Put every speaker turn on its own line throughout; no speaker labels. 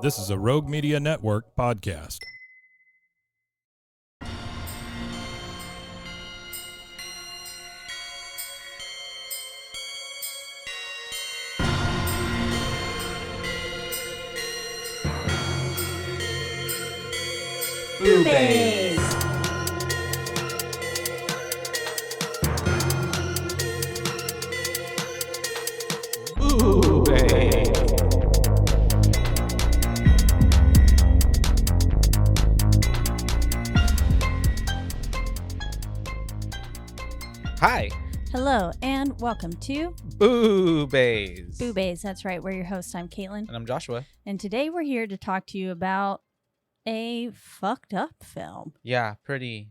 This is a Rogue Media Network podcast.
BooBaes.
Hi.
Hello, and welcome to
BooBaes.
BooBaes. That's right. We're your hosts. I'm Caitlin.
And I'm Joshua.
And today we're here to talk to you about a fucked up film.
Yeah, pretty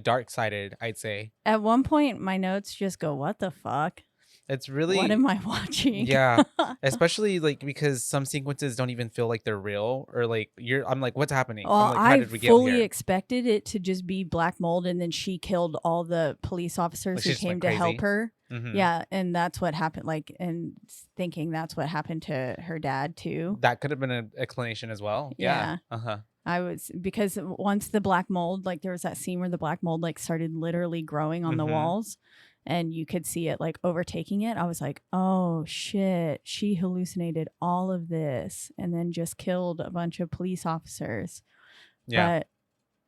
dark-sided, I'd say.
At one point, my notes just go, what the fuck?
It's really...
What am I watching?
Yeah, especially like because some sequences don't even feel like they're real, or like I'm like, what's happening?
Well,
I'm like, how did we get
fully
here?
expected it to just be black mold, and then she killed all the police officers
Like,
who
she just
came
went
to
crazy.
help her.
Mhm.
Yeah, and that's what happened. Like, and thinking that's what happened to her dad too.
That could have been an explanation as well.
Yeah.
Uh-huh.
I was, because once the black mold, like there was that scene where the black mold like started literally growing on the
Mhm.
walls, and you could see it like overtaking it. I was like, oh shit, she hallucinated all of this and then just killed a bunch of police officers.
Yeah.
But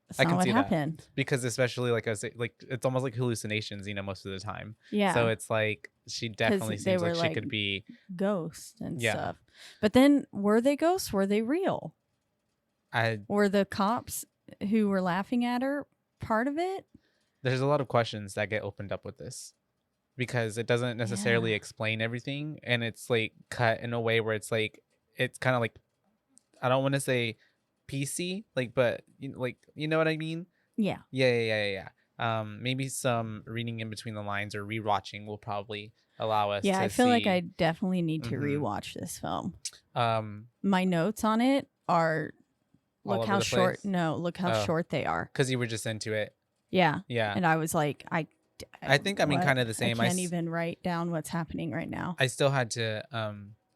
that's
I
not
can
what
see that.
happened.
Because especially like I was like, it's almost like hallucinations, most of the time.
Yeah.
So it's like she definitely
they
seems
were,
like she
like,
could be.
Ghosts and
Yeah.
stuff. But then were they ghosts? Were they real? Were the cops who were laughing at her part of it?
There's a lot of questions that get opened up with this because it doesn't necessarily
Yeah.
explain everything, and it's like cut in a way where it's like it's kind of like, I don't want to say PC, like, but you know what I mean?
Yeah.
Yeah. Maybe some reading in between the lines or rewatching will probably allow us
Yeah,
to
I feel like
see.
I definitely need to
Mhm.
rewatch this film.
Um
My notes on it are
All
look
over
how
the
short.
place?
No, look how
Oh.
short they are.
because you were just into it.
Yeah.
Yeah.
And I was like,
I think I'm in
what?
kind of the same.
I can't even write down what's happening right now.
I still had to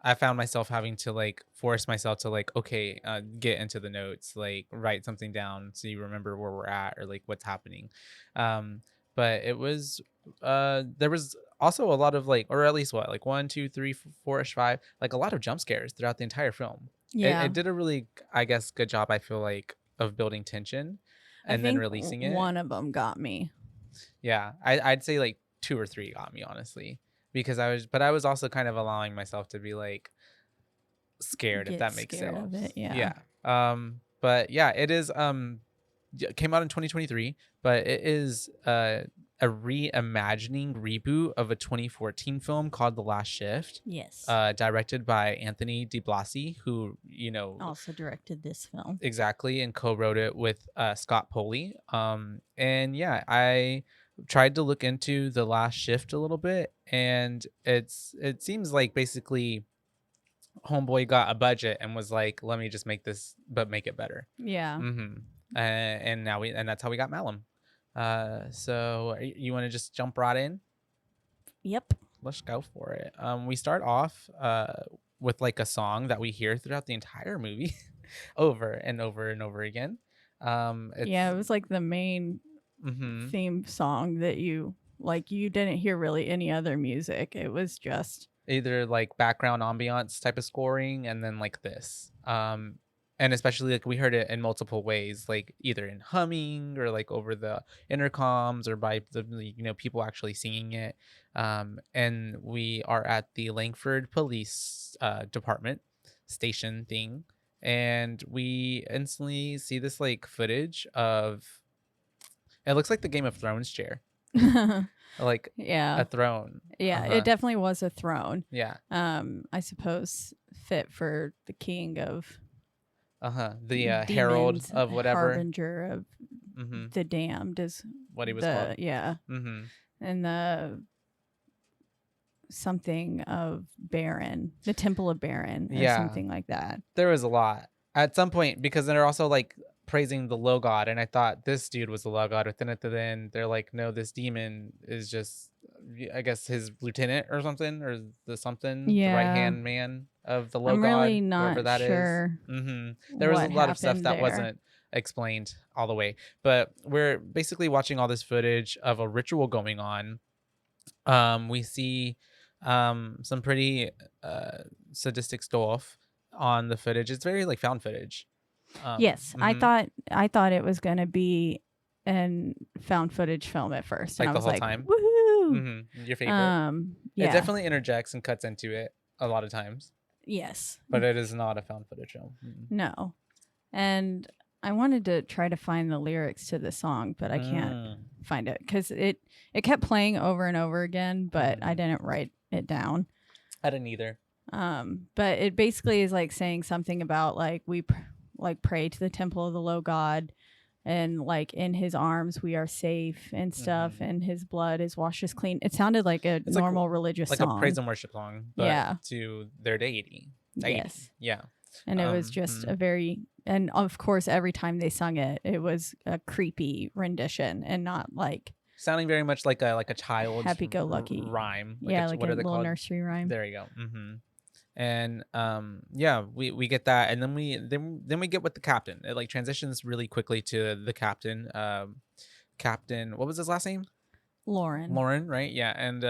I found myself having to like force myself to like, okay, get into the notes, like write something down so you remember where we're at or like what's happening. But it was there was also a lot of like, or at least what, like 1 2 3 4ish 5, like a lot of jump scares throughout the entire film.
Yeah.
It did a really, I guess, good job, I feel like, of building tension and then releasing it.
One of them got me.
Yeah, I'd say like 2 or 3 got me, honestly, because I was also kind of allowing myself to be like scared, if
Get
that makes
scared
sense.
of it, yeah.
But yeah, it is came out in 2023, but it is a reimagining reboot of a 2014 film called The Last Shift.
Yes.
Directed by Anthony DiBlasi, who
Also directed this film.
exactly, and co-wrote it with Scott Poley. And yeah, I tried to look into The Last Shift a little bit, and it seems like basically homeboy got a budget and was like, let me just make this but make it better.
Yeah.
And that's how we got Malum. So you want to just jump right in?
Yep.
Let's go for it. We start off with like a song that we hear throughout the entire movie over and over and over again.
It was like the main theme song that you didn't hear really any other music. It was just
either like background ambiance type of scoring, and then like this. And especially like we heard it in multiple ways, like either in humming or like over the intercoms or by the people actually singing it. And we are at the Langford Police Department station thing, and we instantly see this like footage of, it looks like the Game of Thrones chair. Like
yeah.
a throne.
Yeah, it definitely was a throne.
Yeah.
I suppose fit for the king of
the herald
demons,
of whatever,
harbinger of the damned is
what he was called.
Yeah. And the something of Baron, the Temple of Baron, or something like that.
There was a lot at some point, because they're also like praising the low god, and I thought this dude was the low god, but then at the end they're like, no, this demon is just, I guess, his lieutenant or something, or the right hand man. of the low
I'm
god,
really
whoever
not
that is.
sure
There was a
what
lot of stuff
happened
that
there.
wasn't explained all the way, but we're basically watching all this footage of a ritual going on. We see some pretty sadistic stuff on the footage. It's very like found footage.
Yes,
Mhm.
I thought it was gonna be an found footage film at first, and
Like
I
the
was
whole
like,
time.
woohoo!
Your favorite? It
Yeah,
definitely interjects and cuts into it a lot of times,
yes,
but it is not a found footage film.
no, and I wanted to try to find the lyrics to the song, but I can't find it because it kept playing over and over again, but I didn't write it down.
I didn't either.
But it basically is like saying something about like like pray to the temple of the low god, and like in his arms we are safe and stuff, and his blood is washed us clean. It sounded like a
It's
normal religious
like
song.
a praise and worship song, but
Yeah.
to their deity.
Yes.
Yeah.
And it was just a very, and of course every time they sung it, it was a creepy rendition and not like
Sounding very much like a child's
happy-go-lucky
rhyme.
yeah, like
what
a
are they
little
called?
nursery rhyme.
There you go. And yeah, we get that, and then we get with the captain. It like transitions really quickly to the captain. Captain, what was his last name? Lauren, right? Yeah, and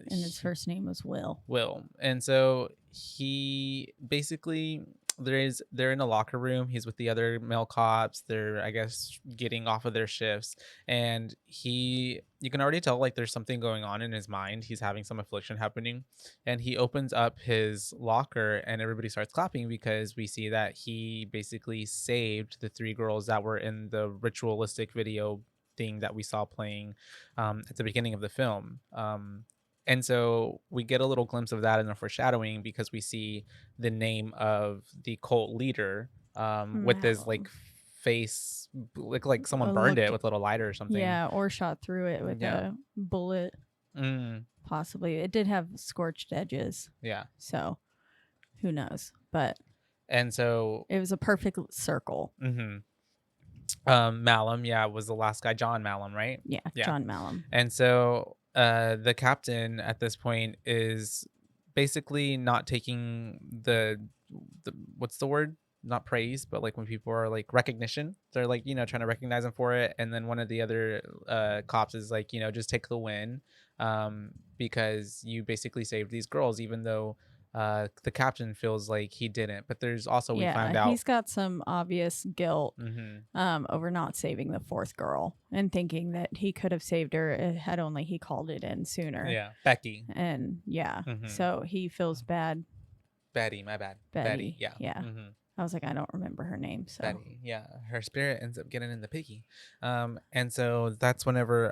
his first name was
Will. And so he basically they're in a locker room. He's with the other male cops. They're, I guess, getting off of their shifts, and you can already tell like there's something going on in his mind. He's having some affliction happening, and he opens up his locker and everybody starts clapping because we see that he basically saved the 3 girls that were in the ritualistic video thing that we saw playing at the beginning of the film. And so we get a little glimpse of that in the foreshadowing because we see the name of the cult leader with his like face, like someone burned it with a little lighter or something.
Yeah, or shot through it with a bullet. Possibly. It did have scorched edges.
Yeah.
So who knows? But
and so
it was a perfect circle.
Malum, was the last guy, John Malum, right?
Yeah, John Malum.
And so the captain at this point is basically not taking the what's the word? Not praise, but like when people are like recognition, they're like, trying to recognize him for it. And then one of the other cops is like, just take the win because you basically saved these girls, even though the captain feels like he didn't. But there's also, we find out
he's got some obvious guilt over not saving the 4th girl and thinking that he could have saved her had only he called it in sooner.
Yeah, Becky.
And so he feels bad.
Betty, my bad.
Betty,
yeah.
I was like, I don't remember her name. So
Betty, yeah, her spirit ends up getting in the piggy, and so that's whenever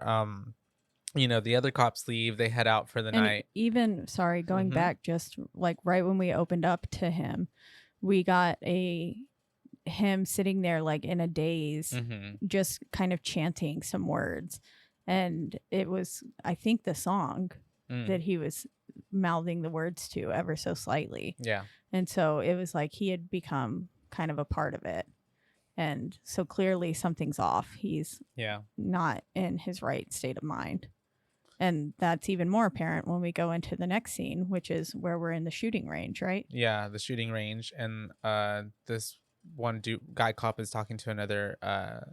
the other cops leave, they head out for the night.
Even going back, just like right when we opened up to him, we got him sitting there like in a daze, just kind of chanting some words, and it was, I think, the song that he was mouthing the words to ever so slightly.
Yeah.
And so it was like he had become kind of a part of it. And so clearly something's off. He's not in his right state of mind. And that's even more apparent when we go into the next scene, which is where we're in the shooting range, right?
Yeah, the shooting range. And this one guy cop is talking to another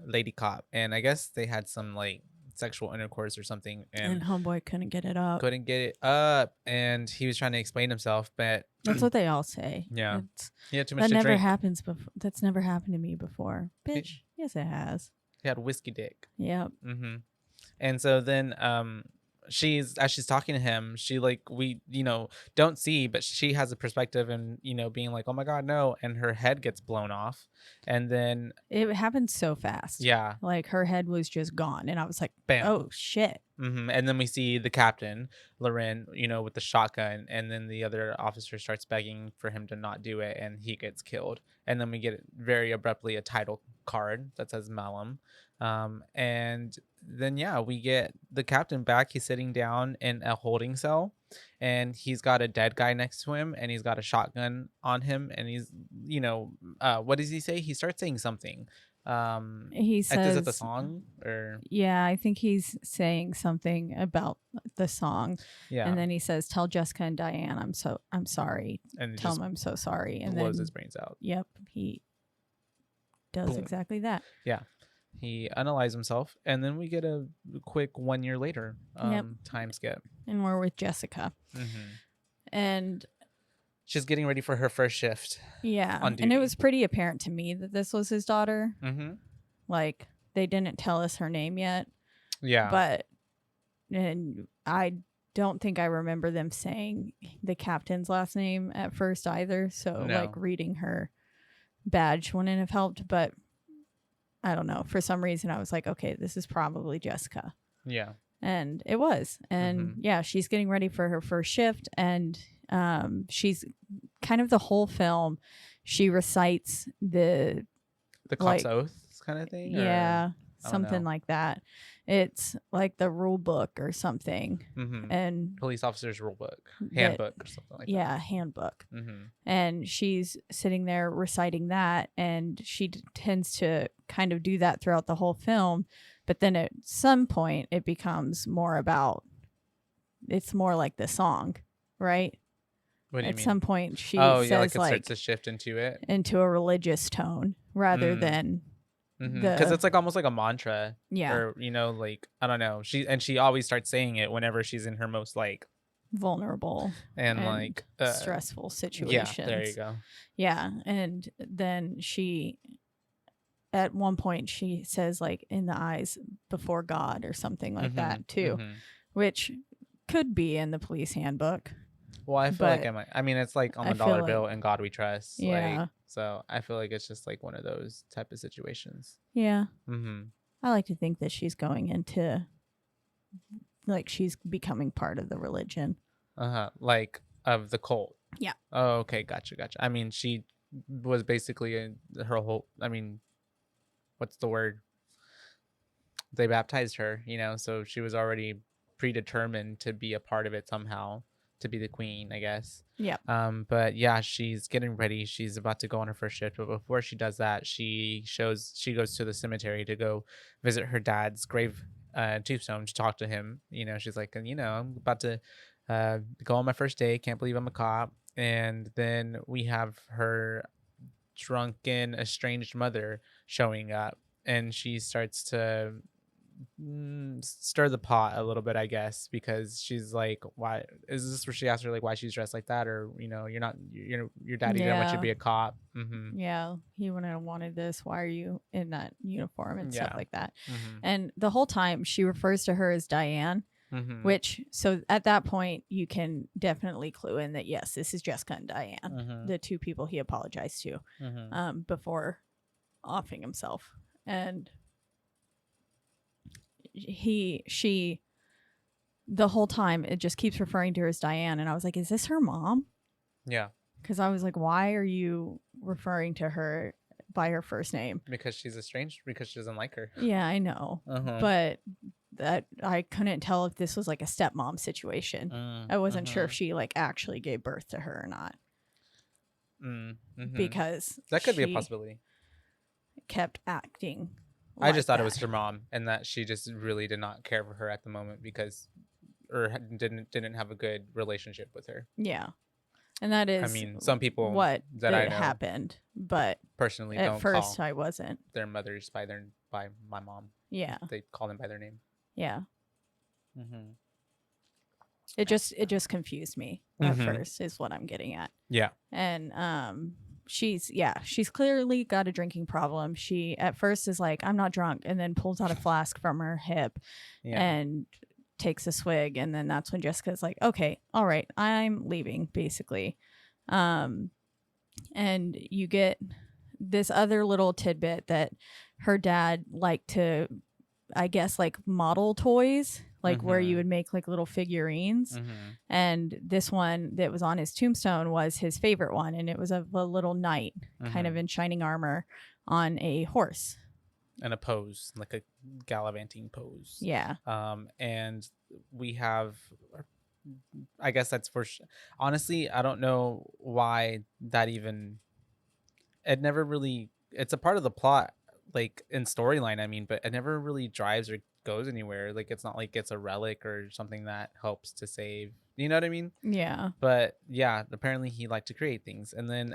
lady cop. And I guess they had some like sexual intercourse or something,
and homeboy couldn't get it up,
and he was trying to explain himself, but
that's what they all say.
Yeah. He had too much
that
to
never
drink.
happens before. That's never happened to me before, bitch. Yes, it has.
He had whiskey dick.
Yep.
And so then as she's talking to him, she like, we don't see, but she has a perspective and being like, oh my god, no, and her head gets blown off, and then
it happened so fast.
Yeah,
like her head was just gone, and I was like, bam. Oh shit.
And then we see the captain, Loren, with the shotgun, and then the other officer starts begging for him to not do it, and he gets killed. And then we get very abruptly a title card that says Malum. And then we get the captain back. He's sitting down in a holding cell, and he's got a dead guy next to him, and he's got a shotgun on him, and he's what does he say? He starts saying something.
He
Is it the
says,
song or
yeah, I think he's saying something about the song.
yeah,
And then he says, "Tell Jessica and Diane I'm sorry.
and it
Tell
just
them I'm so sorry." And
blows
then,
his brains out.
yep, he does
Boom.
exactly that.
Yeah, he unalives himself, and then we get a quick 1 year later
Yep.
time skip.
And we're with Jessica.
Mm-hmm.
And
She's getting ready for her first shift.
yeah,
On duty.
and it was pretty apparent to me that this was his daughter.
Mm-hmm.
Like, they didn't tell us her name yet,
Yeah,
and I don't think I remember them saying the captain's last name at first either. So
No.
like reading her badge wouldn't have helped, but I don't know. For some reason I was like, okay, this is probably Jessica.
yeah,
And it was. And
Mhm.
yeah, she's getting ready for her first shift, and she's kind of the whole film she recites the
cop's
like,
oath kind of thing. Or?
yeah,
I don't
something
know.
like that. It's like the rule book or something.
Mm-hmm.
And
Police officer's rule book,
that-
handbook, or something like
yeah, handbook.
that. Mm-hmm.
And she's sitting there reciting that, and she tends to kind of do that throughout the whole film, but then at some point it becomes more about, it's more like the song, right?
What do you
At
mean?
some point she
Oh,
says
yeah, like it
like
starts to shift into it.
into a religious tone rather
Mm.
than
Because it's like almost like a mantra.
yeah,
Or, like, I don't know. She always starts saying it whenever she's in her most like
vulnerable
and
and
like
stressful
yeah,
situations.
there you go.
Yeah, and then she, at one point, she says like in the eyes before God or something like that too, which could be in the police handbook.
Well, I feel like
But
I mean, it's like on
I
the
feel
dollar
like-
bill and God we trust.
Yeah.
Like, so I feel like it's just like one of those type of situations.
Yeah,
Mm-hmm.
I like to think that she's going into, like, she's becoming part of the religion.
Like of the cult.
Yeah.
Oh, okay, gotcha. I mean, she was basically her whole. I mean, what's the word? They baptized her, so she was already predetermined to be a part of it somehow, to be the queen, I guess.
Yeah.
But yeah, she's getting ready. She's about to go on her first shift, but before she does that, she goes to the cemetery to go visit her dad's grave tombstone to talk to him. She's like, I'm about to go on my first day. Can't believe I'm a cop. And then we have her drunken, estranged mother showing up, and she starts to stir the pot a little bit, I guess, because she's like, why is this where she asks her like why she's dressed like that, or you're not, your daddy didn't want you to be a cop.
Yeah, he wouldn't have wanted this. Why are you in that uniform and stuff
Yeah.
like that?
Mm-hmm.
And the whole time she refers to her as Diane,
Mm-hmm.
which, so at that point you can definitely clue in that yes, this is Jessica and Diane,
Mm-hmm.
the two people he apologized to
Mm-hmm.
before offing himself. And she the whole time it just keeps referring to her as Diane, and I was like, is this her mom?
Yeah,
Because I was like, why are you referring to her by her first name?
because she's estranged, because she doesn't like her.
Yeah, I know.
Uh-huh.
But that I couldn't tell if this was like a stepmom situation. I wasn't sure if she like actually gave birth to her or not.
Mm-hmm.
Because
That could be a
she
possibility.
kept acting.
I just
like
thought it was
that.
her mom, and that she just really did not care for her at the moment or didn't have a good relationship with her.
Yeah. And that is,
I mean, some people
what
that I know
happened, but
personally
at
don't
first
call
I wasn't.
their mothers by my mom.
Yeah.
They call them by their name.
Yeah.
Mm-hmm.
It just confused me at
Mhm.
first is what I'm getting at.
Yeah.
And she's clearly got a drinking problem. She at first is like, I'm not drunk, and then pulls out a flask from her hip
Yeah.
and takes a swig, and then that's when Jessica's like, okay, all right, I'm leaving, basically. And you get this other little tidbit that her dad liked to, I guess, like model toys, like where you
Mhm.
would make like little figurines.
Mm-hmm.
And this one that was on his tombstone was his favorite one, and it was of a little knight kind of in shining armor on a horse.
And a pose, like a gallivanting pose.
Yeah.
And we have, I guess that's honestly, I don't know why that even, it never really, it's a part of the plot like in storyline, I mean, but it never really drives or goes anywhere. Like it's not like it's a relic or something that helps to save, you know what I mean?
Yeah.
But yeah, apparently he liked to create things. And then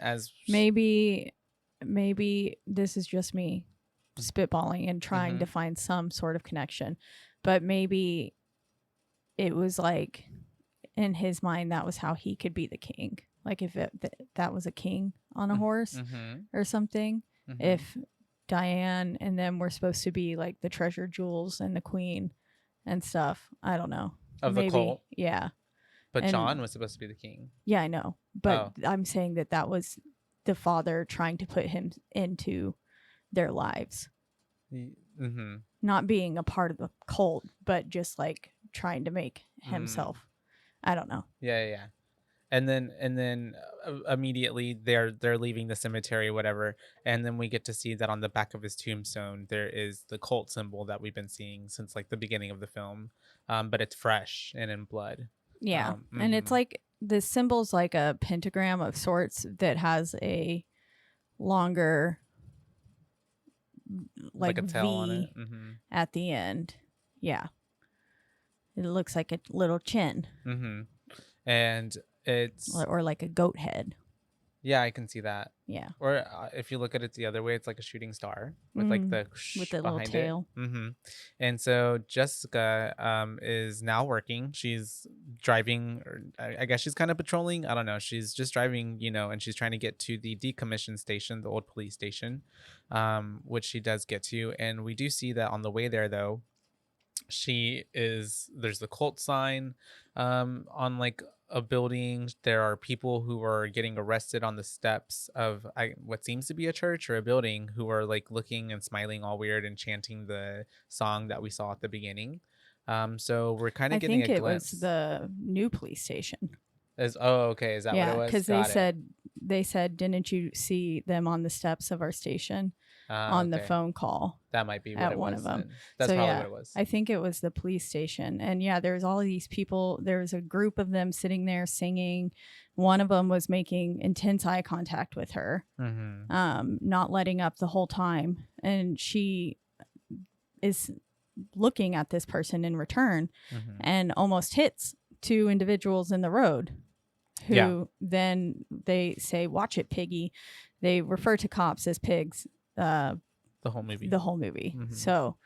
Maybe this is just me spitballing and trying to find some sort of connection, but maybe it was like in his mind that was how he could be the king, like if that was a king on a horse or something. If Diane and them were supposed to be like the treasure jewels and the queen and stuff, I don't know,
of
maybe
the cult.
yeah.
But
And
John was supposed to be the king.
yeah, I know, but
Oh.
I'm saying that was the father trying to put him into their lives, not being a part of the cult, but just like trying to make himself. I don't know.
Yeah. And then immediately they're leaving the cemetery, whatever, and then we get to see that on the back of his tombstone there is the cult symbol that we've been seeing since like the beginning of the film, but it's fresh and in blood.
Yeah, and it's like the symbol's like a pentagram of sorts that has a longer like
a tail on it
at the end. Yeah, it looks like a little chin.
And it's
or like a goat head.
Yeah, I can see that.
Yeah.
Or if you look at it the other way, it's like a shooting star with like the
with the little tail.
And so Jessica is now working. She's driving, or I guess she's kind of patrolling. I don't know. She's just driving, and she's trying to get to the decommissioned station, the old police station, which she does get to. And we do see that on the way there, though, there's the cult sign on like a building. There are people who are getting arrested on the steps of what seems to be a church or a building, who are like looking and smiling all weird and chanting the song that we saw at the beginning. So we're kind of getting a glimpse.
I think it was the new police station.
Okay, is that what it was?
Because they said, didn't you see them on the steps of our station on the phone call?
That might be what
at
it
one
was,
of them.
Then. That's
so,
probably what it was.
I think it was the police station. And yeah, there's all of these people. There's a group of them sitting there singing. One of them was making intense eye contact with her, not letting up the whole time. And she is looking at this person in return and almost hits two individuals in the road who then they say, "Watch it, piggy." They refer to cops as pigs. The whole movie. So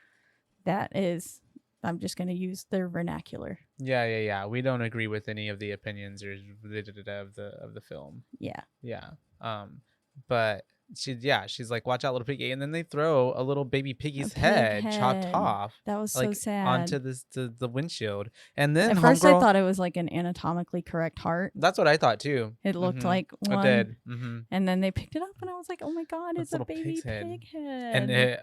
that is, I'm just going to use their vernacular.
Yeah. We don't agree with any of the opinions or of the film. Yeah. But she's like, "Watch out, little piggy," and then they throw a little baby piggy's head chopped off.
That was
like,
so sad.
Onto the windshield. And then
at first I thought it was like an anatomically correct heart.
That's what I thought too.
It looked like one.
It did.
And then they picked it up and I was like, "Oh my god, it's a baby pig head."
And it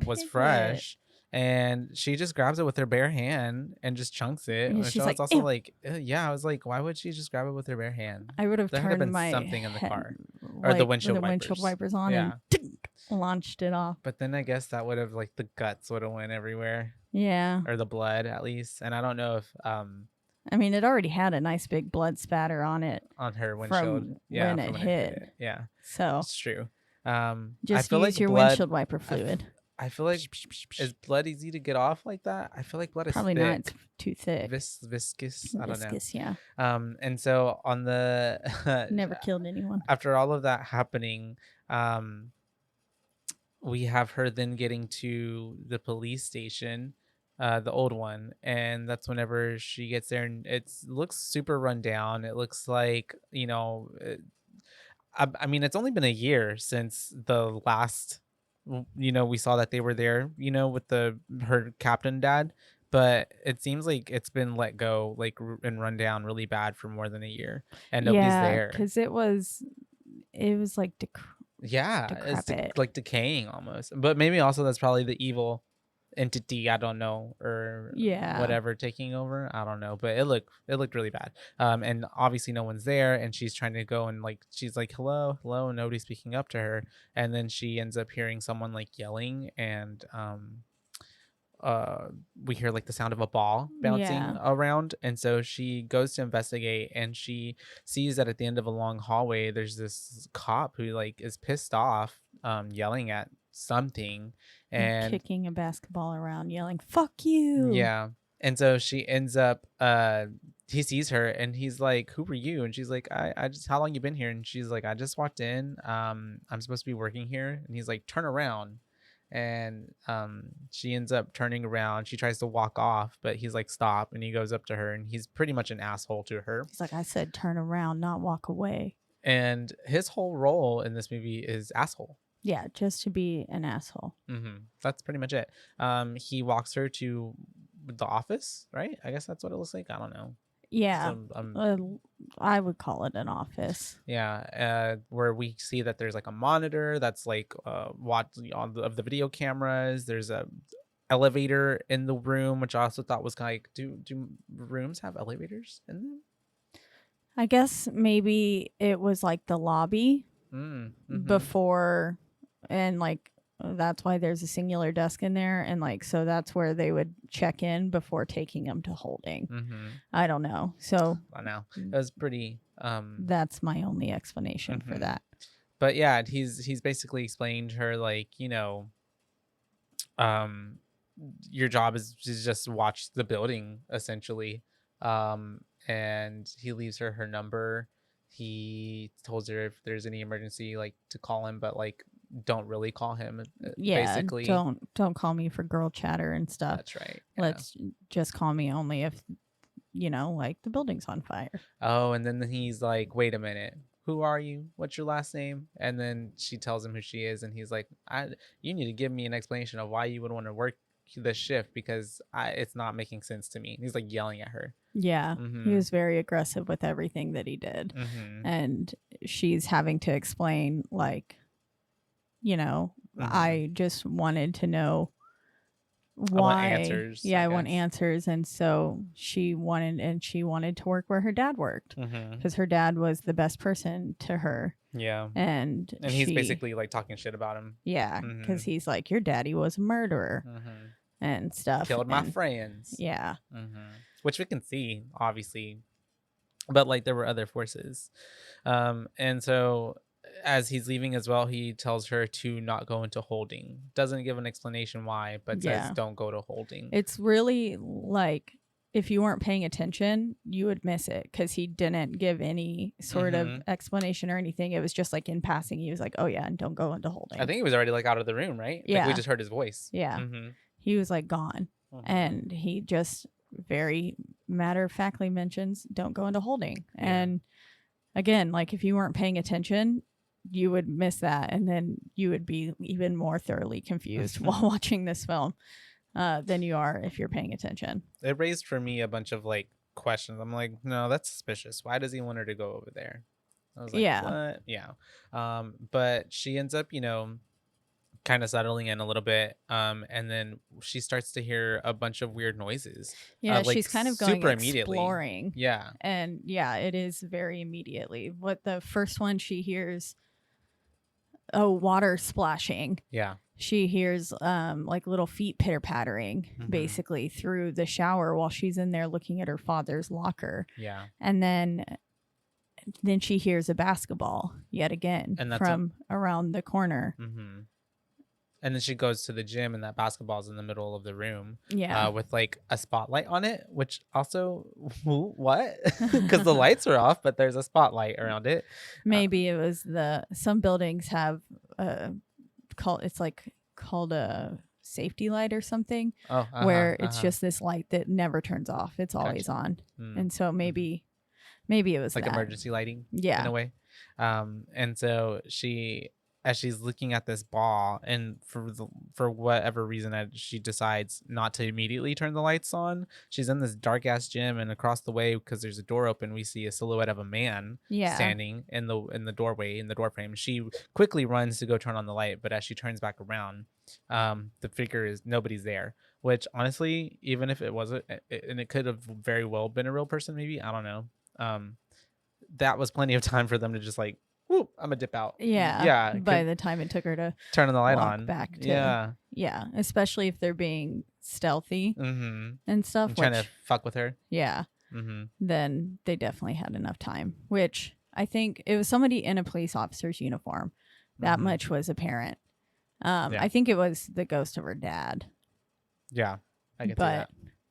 was fresh. And she just grabs it with her bare hand and just chunks it. And she's like, also ew. Like, yeah, I was like, why would she just grab it with her bare hand?
I would have turned
been
my
something in the car,
or
like, the windshield
wipers on and launched it off.
But then I guess that would have, like, the guts would have went everywhere.
Yeah.
Or the blood, at least. And I don't know if
I mean, it already had a nice big blood spatter on it
on her windshield.
From when it hit.
Yeah.
So
it's true.
Just use your windshield wiper fluid.
I feel like, is blood easy to get off like that? I feel like blood is
probably
thick.
Not. It's too thick.
Viscous. I don't know.
Viscous, yeah.
And so on the
never killed anyone.
After all of that happening, we have her then getting to the police station, the old one, and that's whenever she gets there, and it looks super run down. It looks like, I mean, it's only been a year since the last. We saw that they were there, with her captain dad, but it seems like it's been let go, like, and run down really bad for more than a year, and nobody's there.
Because it was like
it's like decaying almost. But maybe also that's probably the evil entity, I don't know, or whatever taking over, I don't know, but it looked really bad. And obviously no one's there, and she's trying to go, and like she's like, hello, and nobody's speaking up to her, and then she ends up hearing someone like yelling, and we hear like the sound of a ball bouncing around, and so she goes to investigate, and she sees that at the end of a long hallway there's this cop who like is pissed off, yelling at something, and
kicking a basketball around, yelling "fuck you."
yeah. And so she ends up he sees her and he's like, "Who were you?" And she's like, I just, how long you been here? And she's like, "I just walked in. I'm supposed to be working here." And he's like, "Turn around." And she ends up turning around. She tries to walk off, but he's like, "Stop." And he goes up to her and he's pretty much an asshole to her.
He's like, "I said turn around, not walk away."
And his whole role in this movie is asshole.
Yeah, just to be an asshole.
That's pretty much it. He walks her to the office, right? I guess that's what it looks like. I don't know.
Yeah, I would call it an office.
Yeah, where we see that there's like a monitor that's like of the video cameras. There's a elevator in the room, which I also thought was kind of like, do rooms have elevators in them?
I guess maybe it was like the lobby before, and like that's why there's a singular desk in there, and like so that's where they would check in before taking them to holding. I don't know. So
I know it was pretty.
That's my only explanation for that.
But yeah, he's basically explained to her like, you know, your job is to just watch the building essentially. And he leaves her number. He tells her if there's any emergency, like to call him, but like don't really call him.
Yeah,
basically.
don't call me for girl chatter and stuff.
That's right.
Yeah. Let's just call me only if, you know, like the building's on fire.
Oh, and then he's like, "Wait a minute. Who are you? What's your last name?" And then she tells him who she is, and he's like, "You need to give me an explanation of why you would want to work this shift because it's not making sense to me." And he's like yelling at her.
Yeah, he was very aggressive with everything that he did, and she's having to explain like, you know, I just wanted to know why.
I want answers.
Yeah, I want answers, and so she wanted to work where her dad worked because her dad was the best person to her.
Yeah,
and
he's basically like talking shit about him.
Yeah, because he's like, your daddy was a murderer and stuff.
Killed my friends.
Yeah,
which we can see obviously, but like there were other forces, and so. As he's leaving as well, he tells her to not go into holding. Doesn't give an explanation why, but says don't go to holding.
It's really like if you weren't paying attention, you would miss it because he didn't give any sort of explanation or anything. It was just like in passing. He was like, "Oh yeah, and don't go into holding."
I think he was already like out of the room, right?
Yeah,
like, we just heard his voice.
Yeah, he was like gone, and he just very matter of factly mentions, "Don't go into holding." And again, like if you weren't paying attention, you would miss that, and then you would be even more thoroughly confused while watching this film than you are if you're paying attention.
It raised for me a bunch of like questions. I'm like, no, that's suspicious. Why does he want her to go over there? I was like, what? Yeah. But she ends up, you know, kind of settling in a little bit, and then she starts to hear a bunch of weird noises.
Like she's kind of going
super
exploring.
Yeah,
and yeah, it is very immediately. What the first one she hears, water splashing.
Yeah,
she hears like little feet pitter pattering basically through the shower while she's in there looking at her father's locker.
Yeah,
and then she hears a basketball yet again from around the corner.
And then she goes to the gym, and that basketball's in the middle of the room.
Yeah.
With like a spotlight on it, which also, what? Because the lights are off, but there's a spotlight around it.
Maybe it was some buildings have it's like called a safety light or something, where it's just this light that never turns off. It's always on. And so maybe it was
like
that.
Emergency lighting.
Yeah.
In a way. And so as she's looking at this ball, and for whatever reason she decides not to immediately turn the lights on, she's in this dark ass gym, and across the way, because there's a door open, we see a silhouette of a man standing in the doorway, in the door frame. She quickly runs to go turn on the light, but as she turns back around, the figure is nobody's there, which honestly, even if it wasn't, and it could have very well been a real person, maybe, I don't know, that was plenty of time for them to just like, whoop, I'm gonna dip out.
Yeah. By the time it took her to
turn the light on
back to, yeah, especially if they're being stealthy and stuff,
trying to fuck with her.
Then they definitely had enough time, which I think it was somebody in a police officer's uniform. That much was apparent. I think it was the ghost of her dad.
Yeah, I can see
But
that.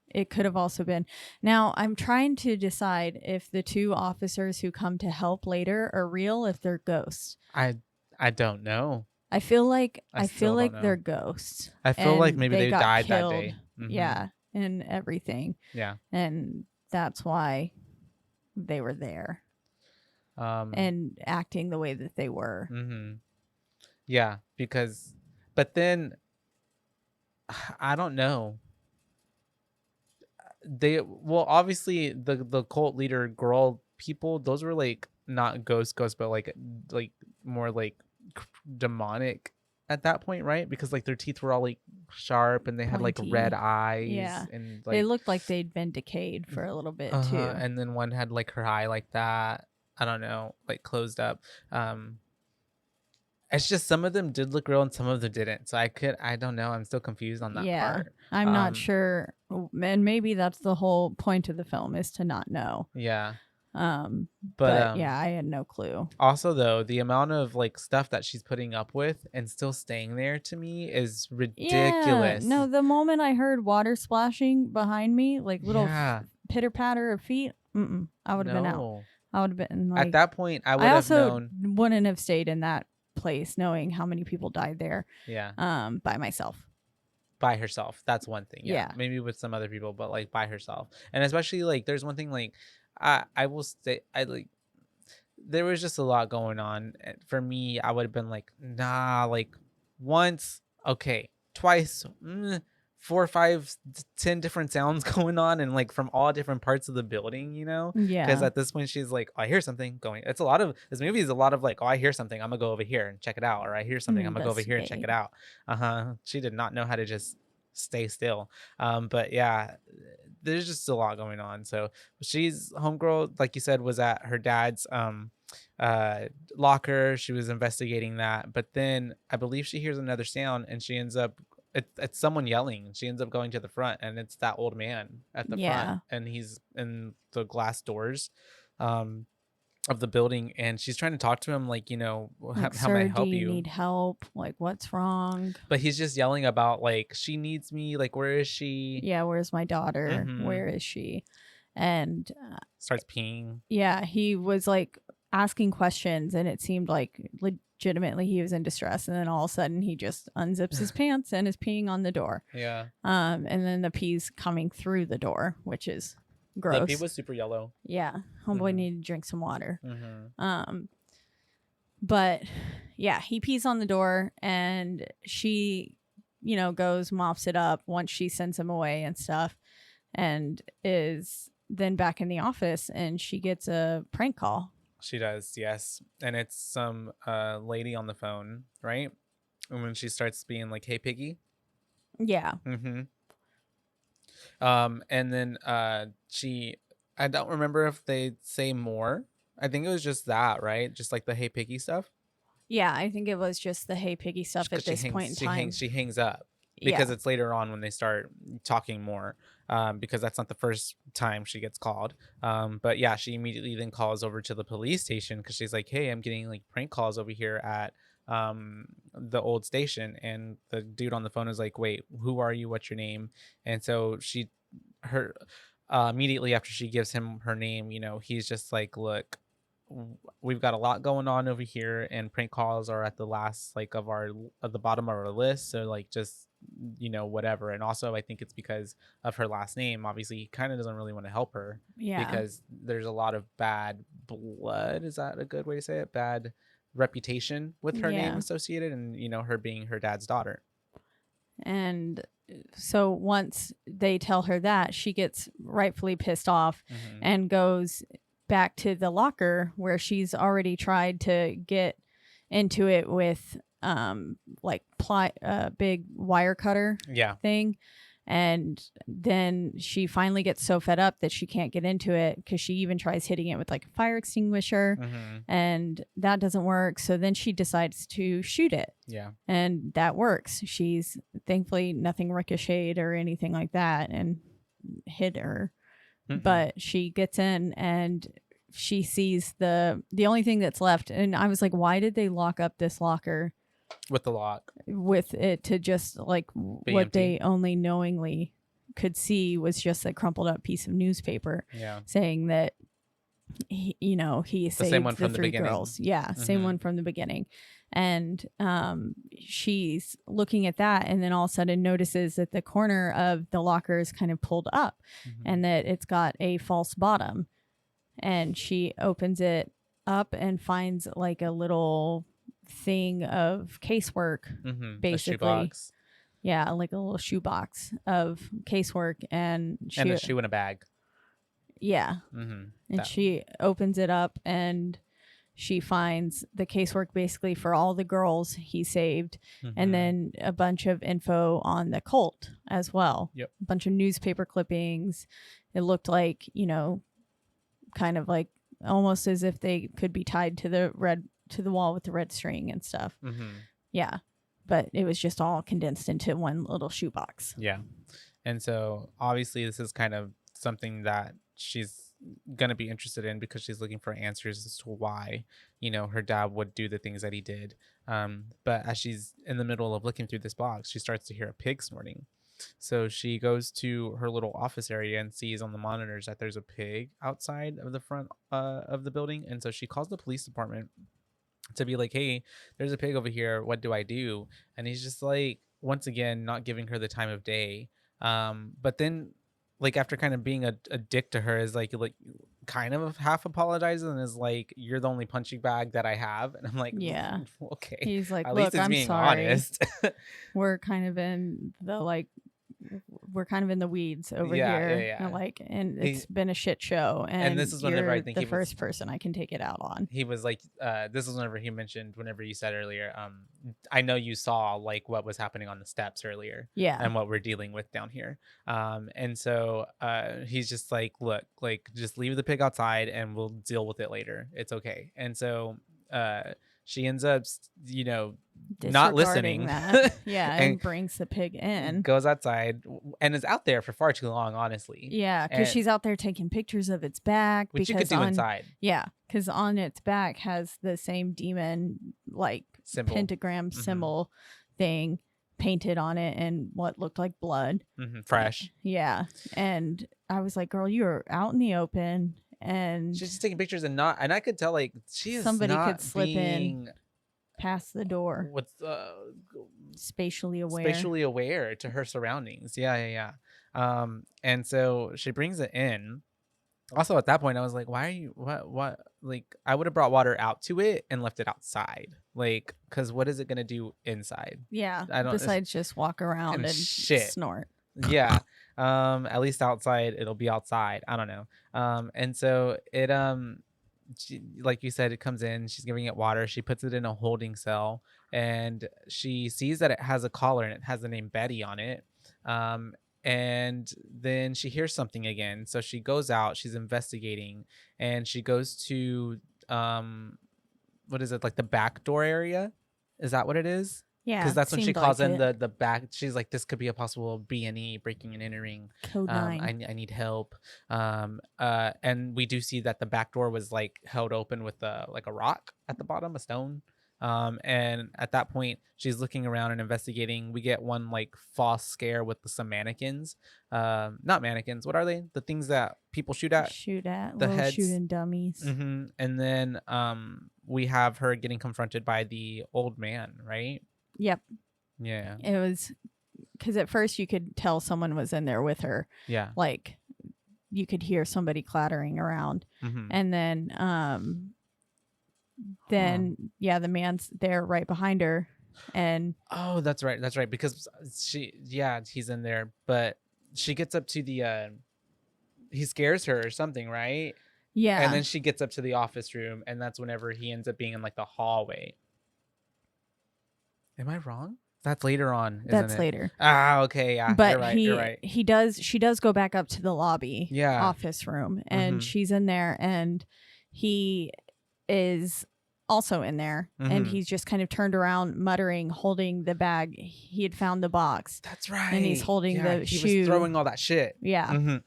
it could have also been. Now, I'm trying to decide if the 2 officers who come to help later are real, if they're ghosts.
I don't know.
I feel like
I still don't know.
they're ghosts.
I feel like
and
maybe they
got
died
killed,
that day. Mhm.
Yeah, and everything.
Yeah.
And that's why they were there and acting the way that they were.
Mm-hmm. Yeah, because, but then I don't know. Well, obviously the cult leader girl people, those were like not ghosts, but like more like demonic at that point, right? Because like their teeth were all like sharp and they had like
Pointy.
red eyes.
Yeah.
And
They
like
looked like they'd been decayed for a little bit too.
and then one had like her eye like that. I don't know, like closed up. It's just some of them did look real and some of them didn't. So I don't know. I'm still confused on that part.
I'm not sure. And maybe that's the whole point of the film, is to not know.
Yeah.
But yeah, I had no clue.
Also, though, the amount of like stuff that she's putting up with and still staying there to me is ridiculous.
Yeah. No, the moment I heard water splashing behind me, like little pitter patter of feet, I would have been out. I would have been like,
at that point, I would have known.
Wouldn't have stayed in that place knowing how many people died there.
Yeah.
By myself.
By herself. That's one thing.
Yeah.
Maybe with some other people, but like by herself. And especially like there's one thing like I will say there was just a lot going on. For me, I would have been like, nah, like once, okay, twice, 4, 5, 10 different sounds going on, and like from all different parts of the building, you know?
Yeah.
Because at this point she's like, oh, I hear something going. It's a lot of this movie is a lot of like, oh, I hear something, I'm gonna go over here and check it out, or I hear something, I'm gonna go over here and check it out. She did not know how to just stay still. But yeah, there's just a lot going on. So she's homegirl, like you said, was at her dad's locker. She was investigating that, but then I believe she hears another sound and she ends up it's someone yelling, and she ends up going to the front, and it's that old man at the front, and he's in the glass doors of the building, and she's trying to talk to him like, you know, like, how may I help you?
Need help? Like, what's wrong?
But he's just yelling about like, she needs me, like, where is she?
Yeah, where's my daughter? Where is she? And
starts peeing.
Yeah, he was like asking questions, and it seemed like legitimately he was in distress, and then all of a sudden he just unzips his pants and is peeing on the door.
Yeah. And
then the pee's coming through the door, which is gross.
The pee was super yellow.
Yeah. Homeboy needed to drink some water. But yeah, he pees on the door, and she, you know, goes, mops it up once she sends him away and stuff, and is then back in the office, and she gets a prank call.
She does, yes. And it's some lady on the phone, right? And when she starts being like, hey, Piggy.
Yeah.
And then I don't remember if they say more. I think it was just that, right? Just like the hey, Piggy stuff.
Yeah, I think it was just the hey, Piggy stuff at this point in time.
She hangs up. Because it's later on when they start talking more, because that's not the first time she gets called. But yeah, she immediately then calls over to the police station because she's like, hey, I'm getting like prank calls over here at the old station. And the dude on the phone is like, wait, who are you? What's your name? And so immediately after she gives him her name, you know, he's just like, look, we've got a lot going on over here, and prank calls are at the last like of the bottom of our list. So like, just, you know, whatever. And also I think it's because of her last name. Obviously he kind of doesn't really want to help her, because there's a lot of bad blood, is that a good way to say it, bad reputation with her name associated, and, you know, her being her dad's daughter.
And so once they tell her that, she gets rightfully pissed off and goes back to the locker where she's already tried to get into it with like big wire cutter thing, and then she finally gets so fed up that she can't get into it, because she even tries hitting it with like a fire extinguisher, and that doesn't work. So then she decides to shoot it, and that works. She's thankfully nothing ricocheted or anything like that and hit her. But she gets in, and she sees the only thing that's left. And I was like, why did they lock up this locker
with the lock,
with it to just like
Be
what
empty.
they only knowingly could see was just a crumpled up piece of newspaper
Yeah.
saying that he
same one
saved the
from the
three
beginning.
girls. Yeah, same
Mhm.
one from the beginning. And she's looking at that and then all of a sudden notices that the corner of the locker is kind of pulled up
Mhm.
and that it's got a false bottom. And she opens it up and finds like a little thing of casework,
Mhm. A
basically.
shoebox
Yeah, like a little shoebox of casework, and she,
and a shoe in a bag.
yeah,
Mm-hmm.
and she opens it up and she finds the casework basically for all the girls he saved, and then a bunch of info on the cult as well.
Yep.
A bunch of newspaper clippings. It looked like, kind of like almost as if they could be tied to the wall with the red string and stuff.
Mm-hmm.
Yeah. But it was just all condensed into one little shoebox.
Yeah. And so obviously this is kind of something that she's going to be interested in because she's looking for answers as to why, her dad would do the things that he did. But as she's in the middle of looking through this box, she starts to hear a pig snorting. So she goes to her little office area and sees on the monitors that there's a pig outside of the front of the building. And so she calls the police department to be like, hey, there's a pig over here. What do I do? And he's just like, once again, not giving her the time of day. But then, like, after kind of being a dick to her, is like kind of half apologizes and is like, you're the only punching bag that I have. And I'm like,
yeah,
okay.
He's like,
At
look,
least it's
I'm
being
sorry.
honest.
We're kind of in the weeds over here.
Yeah.
And it's been a shit show. And
this is whenever I think
the first person I can take it out on.
He was like, this is whenever he mentioned, whenever you said earlier, I know you saw like what was happening on the steps earlier.
Yeah.
And what we're dealing with down here. And so he's just like, look, like just leave the pig outside and we'll deal with it later. It's okay. And so she ends up, not listening.
That. Yeah, and brings the pig in.
Goes outside and is out there for far too long, honestly.
Yeah, because she's out there taking pictures of its back.
Which you could do inside.
Yeah, because on its back has the same demon,
symbol.
Pentagram symbol thing painted on it and what looked like blood.
Fresh.
Yeah, and I was like, girl, you're out in the open. And
she's just taking pictures and I could tell like she is
somebody
not
could slip in past the door.
What's
spatially
aware to her surroundings. Yeah. And so she brings it in. Also at that point I was like, why are you what like I would have brought water out to it and left it outside, like, because what is it gonna do inside?
Yeah, besides just walk around and snort.
Yeah. At least outside it'll be outside. I don't know. And so it she, like you said, it comes in, she's giving it water, she puts it in a holding cell, and she sees that it has a collar and it has the name Betty on it. And then she hears something again, so she goes out, she's investigating, and she goes to what is it, like the back door area? Is that what it is?
Yeah,
because that's when she calls in the back. She's like, this could be a possible B&E, breaking and entering.
Code 9.
I need help. And we do see that the back door was like held open with like a rock at the bottom, a stone. And at that point she's looking around and investigating. We get one like false scare with some mannequins. Not mannequins, what are they? The things that people shoot at the heads,
shooting dummies.
And then we have her getting confronted by the old man, right?
Yep.
Yeah.
It was because at first you could tell someone was in there with her.
Yeah.
Like you could hear somebody clattering around. And then the man's there right behind her. And
oh, that's right. Because he's in there, but she gets up to the he scares her or something, right?
Yeah.
And then she gets up to the office room, and that's whenever he ends up being in like the hallway. Am I wrong? That's later on, isn't
That's
it?
later.
Ah, okay, yeah.
But
you're right.
she does go back up to the lobby office room, and she's in there, and he is also in there, and he's just kind of turned around muttering, holding the bag. He had found the box.
That's right.
And he's holding the shoe.
He was throwing all that shit.
Yeah.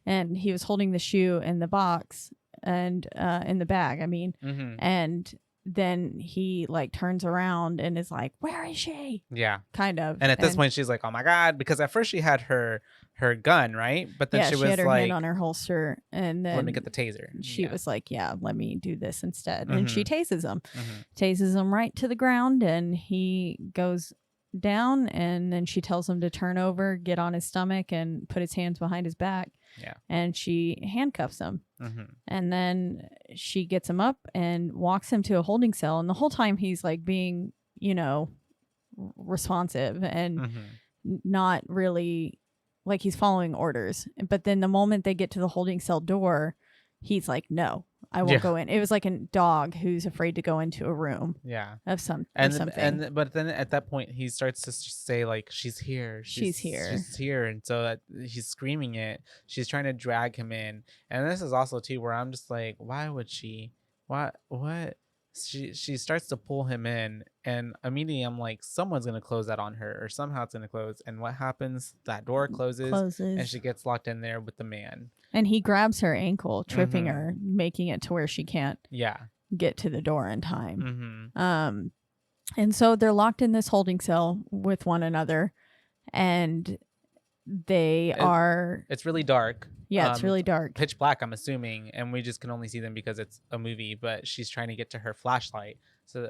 And he was holding the shoe in the box and in the bag, I mean. And then he like turns around and is like, where is she?
Yeah.
Kind of.
And at this point she's like, oh my God, because at first she had her gun, right? But then she was
had her
like,
hand on her holster, and then
let me get the taser.
She was like, yeah, let me do this instead. And
Mm-hmm.
she tases him. Tases him right to the ground, and he goes down, and then she tells him to turn over, get on his stomach, and put his hands behind his back.
Yeah.
And she handcuffs him. And then she gets him up and walks him to a holding cell. And the whole time he's like being, responsive and not really like he's following orders. But then the moment they get to the holding cell door, he's like, no, I won't go in. It was like a dog who's afraid to go into a room.
Yeah.
Of something.
But then at that point he starts to say like, she's here.
She's here.
She's here. And so that he's screaming it. She's trying to drag him in. And this is also too where I'm just like, why would she? What? She starts to pull him in, and immediately I'm like, someone's gonna close that on her, or somehow it's gonna close. And what happens? That door closes. And she gets locked in there with the man.
And he grabs her ankle, tripping her, making it to where she can't get to the door in time. And so they're locked in this holding cell with one another, and it's
really dark.
Yeah, it's really dark.
Pitch black, I'm assuming, and we just can only see them because it's a movie, but she's trying to get to her flashlight. So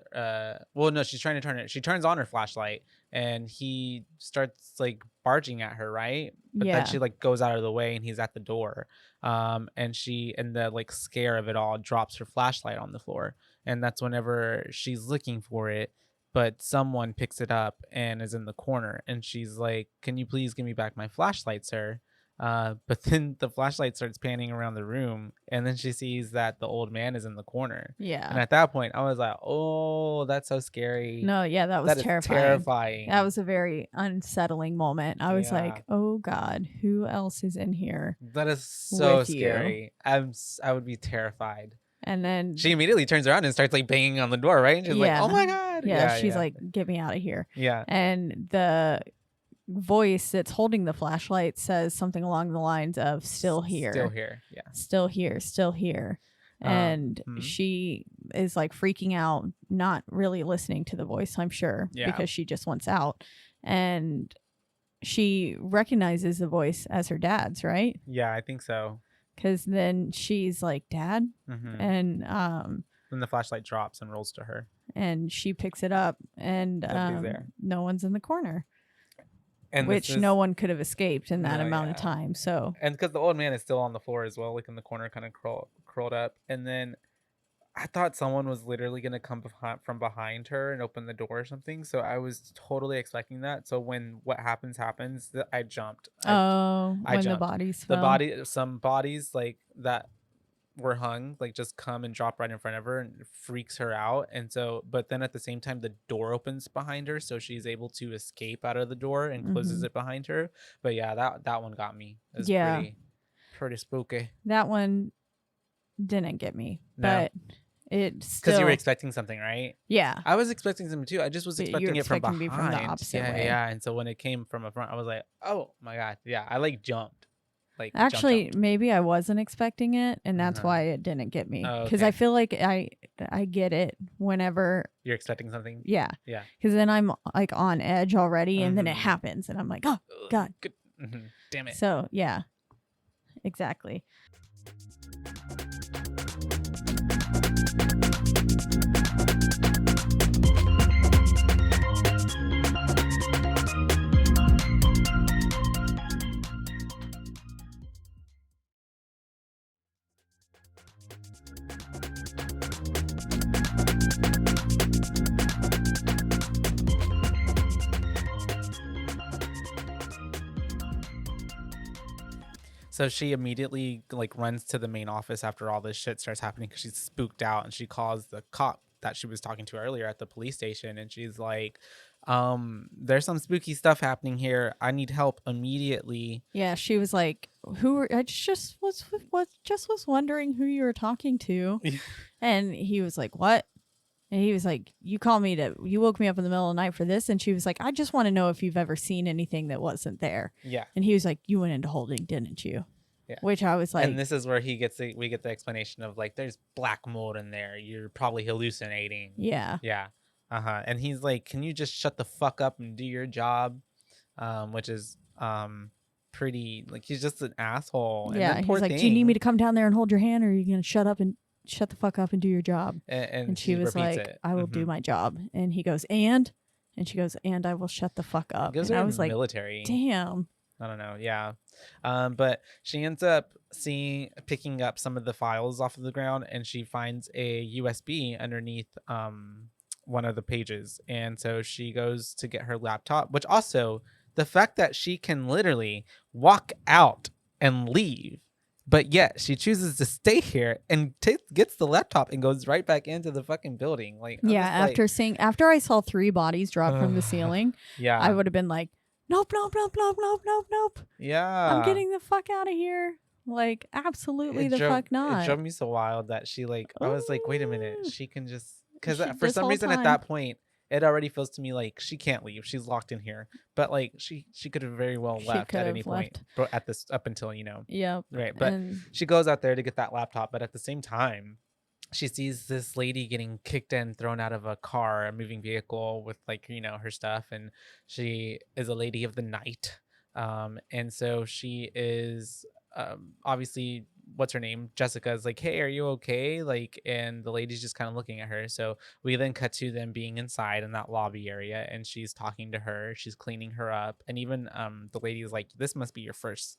she's trying to turn it. She turns on her flashlight, and he starts like barging at her, right? But then she like goes out of the way, and he's at the door. And she, in the like scare of it all, drops her flashlight on the floor. And that's whenever she's looking for it, but someone picks it up and is in the corner, and she's like, can you please give me back my flashlight, sir? But then the flashlight starts panning around the room, and then she sees that the old man is in the corner.
Yeah.
And at that point, I was like, oh, that's so scary.
No, yeah, that was terrifying. That was a very unsettling moment. I was like, oh God, who else is in here?
That is so scary. I would be terrified.
And then
she immediately turns around and starts like banging on the door, right? And she's like, oh my God.
Yeah, she's like, get me out of here.
Yeah.
And the voice that's holding the flashlight says something along the lines of still here.
Yeah.
Still here. And she is like freaking out, not really listening to the voice, I'm sure, because she just wants out. And she recognizes the voice as her dad's, right?
Yeah, I think so.
Because then she's like, Dad? And
then the flashlight drops and rolls to her.
And she picks it up, and no one's in the corner. And which no one could have escaped in that amount of time. So,
and because the old man is still on the floor as well, like in the corner, kind of curled up. And then I thought someone was literally going to come from behind her and open the door or something. So I was totally expecting that. So when what happens, I jumped.
When the bodies fell.
Some bodies like that were hung, like just come and drop right in front of her, and freaks her out. And so, but then at the same time, the door opens behind her, so she's able to escape out of the door and closes it behind her. But yeah, that one got me. It was pretty spooky.
That one didn't get me, but it still,
because you were expecting something, right?
Yeah,
I was expecting something too. I just was expecting it from behind.
From the opposite way.
Yeah. And so when it came from a front, I was like, oh my God, yeah. I like jumped. Like
actually, maybe I wasn't expecting it, and that's why it didn't get me. Because I feel like I get it whenever
you're expecting something.
Yeah. Because then I'm like on edge already, and then it happens, and I'm like, oh God,
damn it.
So yeah, exactly.
So she immediately like runs to the main office after all this shit starts happening, because she's spooked out, and she calls the cop that she was talking to earlier at the police station, and she's like, there's some spooky stuff happening here. I need help immediately.
Yeah, she was like, I just was wondering who you were talking to. And he was like, what? And he was like, you woke me up in the middle of the night for this. And she was like, I just want to know if you've ever seen anything that wasn't there.
Yeah.
And he was like, you went into holding, didn't you?
Yeah.
Which I was like,
and this is where we get the explanation of like, there's black mold in there. You're probably hallucinating.
yeah.
Yeah. And he's like, can you just shut the fuck up and do your job? Which is pretty, like, he's just an asshole. And
Yeah.
then
He's
poor
like,
thing,
do you need me to come down there and hold your hand, or are you going to shut the fuck up and do your job?
and
she was like,
it.
I will do my job. And he goes, and she goes, and I will shut the fuck up.
Gives
And
her
I was like,
military.
damn.
I don't know. Yeah. But she ends up picking up some of the files off of the ground, and she finds a USB underneath one of the pages. And so she goes to get her laptop, which also the fact that she can literally walk out and leave, but yet she chooses to stay here and gets the laptop and goes right back into the fucking building. Like,
Yeah. After I saw 3 bodies drop from the ceiling,
yeah,
I would have been like, nope, nope, nope, nope, nope, nope, nope.
Yeah.
I'm getting the fuck out of here. Like, absolutely fuck not.
It drove me so wild that she, like, I was like, wait a minute. She can just, because for
This
some
whole
reason
time.
at that point, it already feels to me like she can't leave. She's locked in here. But like she could have very well left at any point. But at this, up until,
Yep.
Right. But she goes out there to get that laptop. But at the same time, she sees this lady getting kicked and thrown out of a car, a moving vehicle with, like, her stuff. And she is a lady of the night. And so she is obviously, what's her name? Jessica is like, hey, are you okay? Like, and the lady's just kind of looking at her. So we then cut to them being inside in that lobby area, and she's talking to her. She's cleaning her up. And even the lady is like, this must be your first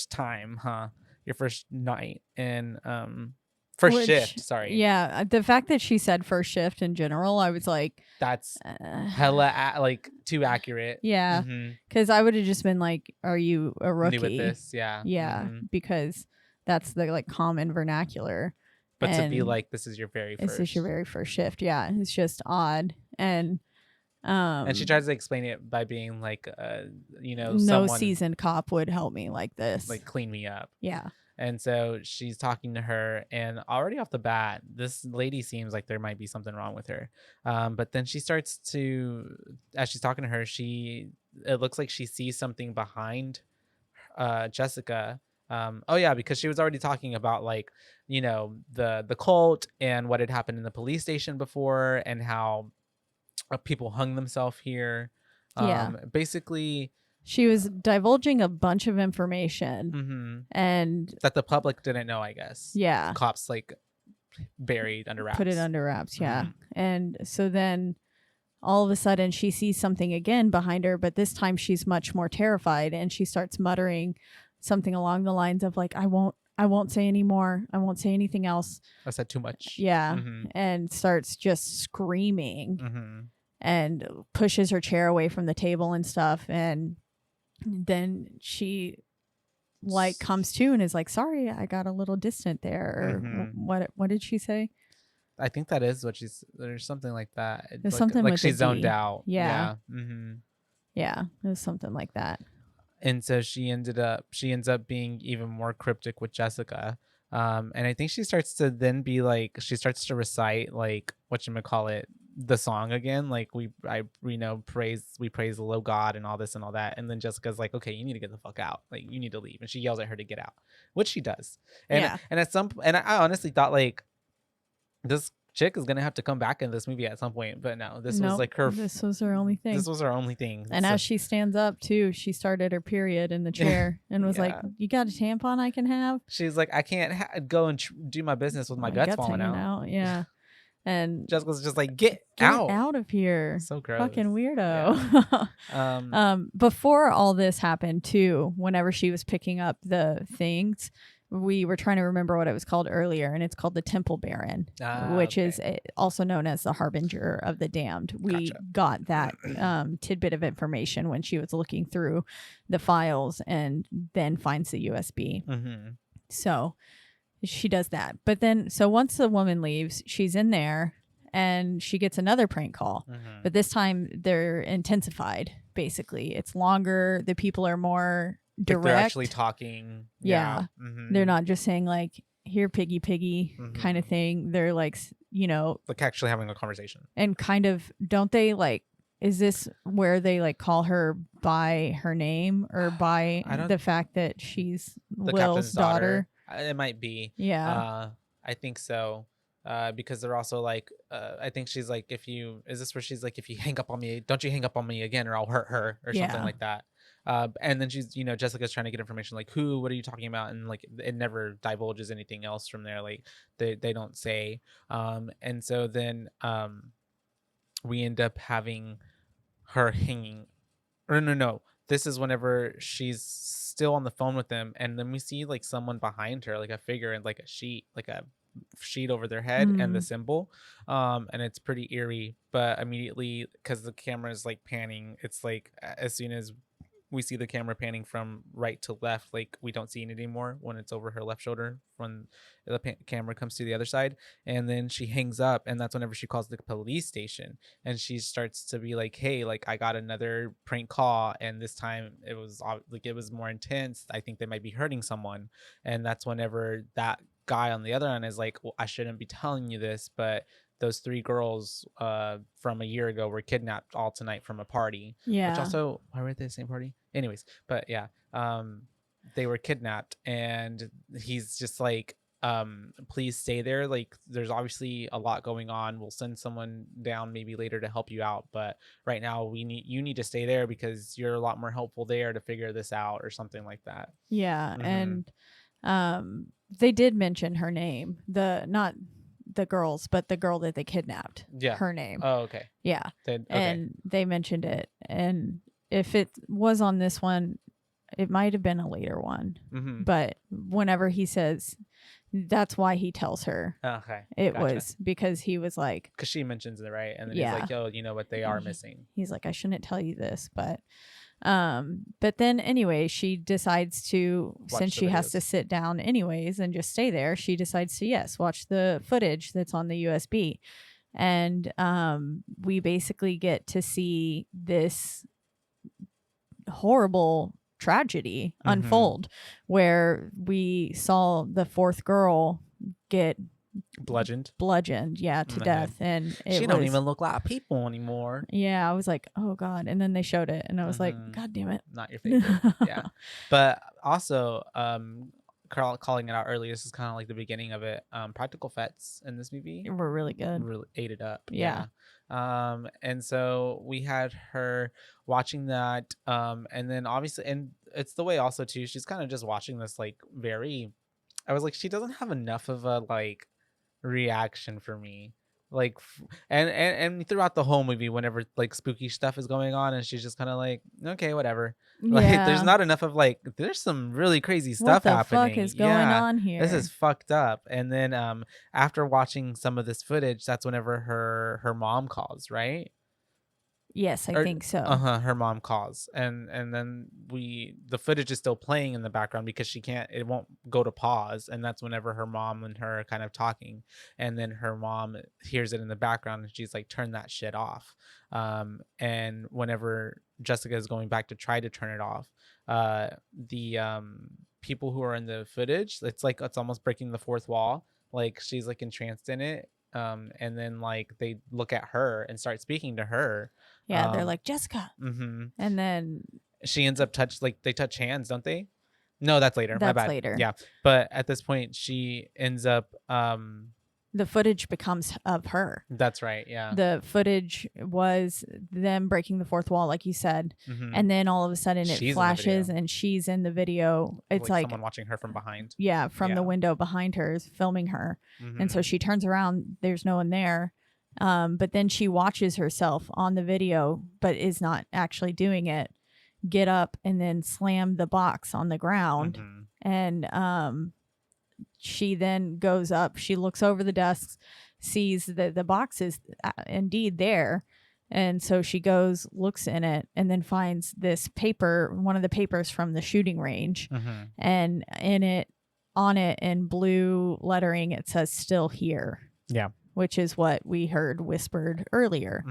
time, huh? Your first night. And first shift, sorry.
Yeah, the fact that she said first shift in general, I was like,
that's hella like too accurate.
Yeah, because I would have just been like, are you a rookie?
New with this, yeah.
Yeah, because that's the like common vernacular.
But to be like, this is your very
first shift. Yeah, it's just odd. And
she tries to explain it by being like,
no
someone,
seasoned cop would help me like this,
like clean me up.
Yeah.
And so she's talking to her, and already off the bat, this lady seems like there might be something wrong with her. But then she starts to, as she's talking to her, it looks like she sees something behind Jessica. Oh yeah, because she was already talking about, like, the cult and what had happened in the police station before, and how people hung themselves here. Basically, she was divulging a bunch of information, and that the public didn't know, I guess.
Yeah,
cops like buried under wraps.
Put it under wraps, yeah. And so then all of a sudden she sees something again behind her, but this time she's much more terrified, and she starts muttering something along the lines of like, I won't say anymore. I won't say anything else.
I said too much.
Yeah. And starts just screaming and pushes her chair away from the table and stuff. And then she like comes to and is like, sorry, I got a little distant there. Or what did she say? I
think that is what there's something like that.
There's something
like
with
she zoned out.
Yeah. Yeah. It was something like that.
And so she ends up being even more cryptic with Jessica. And I think she starts to then be like, she starts to recite like, whatchamacallit, the song again. Like we praise the low God and all this and all that. And then Jessica's like, okay, you need to get the fuck out. Like, you need to leave. And she yells at her to get out, which she does. And I honestly thought like this chick is gonna have to come back in this movie at some point, but no, this was like her.
This was her only thing.
This was her only thing.
And as she stands up too, she started her period in the chair and was like, "You got a tampon I can have?"
She's like, "I can't go and do my business with my guts falling out."
Yeah. And
Jessica's just like, get
out of here.
So gross.
Fucking weirdo. Yeah. Before all this happened too, whenever she was picking up the things, we were trying to remember what it was called earlier, and it's called the Temple Baron, which is also known as the Harbinger of the Damned. We got that tidbit of information when she was looking through the files and then finds the USB. So she does that. But then, so once the woman leaves, she's in there and she gets another prank call. But this time they're intensified, basically. It's longer. The people are more direct.
Like they're actually talking.
Yeah. They're not just saying like, here, piggy kind of thing. They're like, like
actually having a conversation.
And kind of, don't they like is this where they like call her by her name or by the fact that she's
the
Will's
captain's daughter? It might be.
Yeah.
I think so. Because they're also like, I think she's like, is this where she's like, if you hang up on me, don't you hang up on me again or I'll hurt her or something like that. And then she's, Jessica's trying to get information like what are you talking about? And like, it never divulges anything else from there. Like they don't say. And so then, we end up having her hanging, or no. This is whenever she's still on the phone with them. And then we see like someone behind her, like a figure and like a sheet over their head and the symbol, and it's pretty eerie. But immediately, because the camera is like panning, it's like as soon as we see the camera panning from right to left, like we don't see it anymore when it's over her left shoulder when the camera comes to the other side. And then she hangs up, and that's whenever she calls the police station, and she starts to be like, hey, like I got another prank call, and this time it was more intense. I think they might be hurting someone. And that's whenever that guy on the other end is like, well, I shouldn't be telling you this, but those 3 girls from a year ago were kidnapped all tonight from a party.
Yeah.
Which also, why were they the same party? Anyways, but yeah, they were kidnapped, and he's just like, please stay there. Like, there's obviously a lot going on. We'll send someone down maybe later to help you out, but right now you need to stay there because you're a lot more helpful there to figure this out or something like that.
Yeah, and they did mention her name. Not the girls, but the girl that they kidnapped.
Yeah.
Her name.
Oh, okay.
Yeah.
Okay.
And they mentioned it. And if it was on this one, it might have been a later one. But whenever he says, that's why he tells her.
Okay.
It was because he was like,
because she mentions it, right? And then he's like, yo, you know what, they are missing.
He's like, I shouldn't tell you this, but then anyway, she decides to, since she has to sit down anyways and just stay there, she decides to watch the footage that's on the USB. And we basically get to see this horrible tragedy unfold, where we saw the 4th girl get bludgeoned to death, and
she don't even look like people anymore.
I was like, oh god. And then they showed it, and I was like, god damn it,
not your favorite. Yeah. But also, Carl calling it out earlier, this is kind of like the beginning of it. Practical effects in this movie
were really good,
really ate it up.
Yeah.
And so we had her watching that, and then obviously, and it's the way also too, she's kind of just watching this like I was like, she doesn't have enough of a like reaction for me, like, and throughout the whole movie, whenever like spooky stuff is going on, and she's just kind of like, okay, whatever. Like, there's not enough of like, there's some really crazy stuff happening.
What the fuck is going on here?
This is fucked up. And then after watching some of this footage, that's whenever her mom calls, right?
Yes, I think so.
Her mom calls, and then the footage is still playing in the background because it won't go to pause, and that's whenever her mom and her are kind of talking, and then her mom hears it in the background, and she's like, turn that shit off. And whenever Jessica is going back to try to turn it off, the people who are in the footage, it's almost breaking the 4th wall. Like, she's like entranced in it. And then like they look at her and start speaking to her.
They're like, Jessica. And then
she ends up they touch hands, don't they? No, that's later. My bad.
Later.
Yeah. But at this point she ends up
the footage becomes of her.
That's right. Yeah.
The footage was them breaking the 4th wall, like you said. And then all of a sudden it flashes and she's in the video. It's like
someone watching her from behind.
Yeah. From the window behind her is filming her. And so she turns around. There's no one there. But then she watches herself on the video, but is not actually doing it, get up and then slam the box on the ground. And, she then goes up, she looks over the desks, sees that the box is indeed there. And so she goes, looks in it, and then finds this paper, one of the papers from the shooting range. And on it in blue lettering, it says still here.
Yeah.
Which is what we heard whispered earlier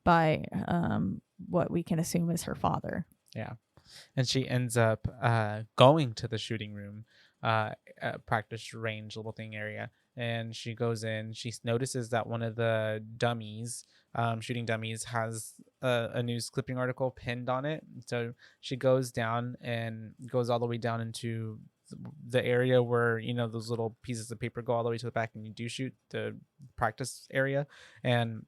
by what we can assume is her father.
Yeah. And she ends up going to the shooting room, practice range little thing area, and she goes in. She notices that one of the dummies, shooting dummies, has a news clipping article pinned on it. So she goes down and goes all the way down into the area where, you know, those little pieces of paper go all the way to the back and you do shoot, the practice area, and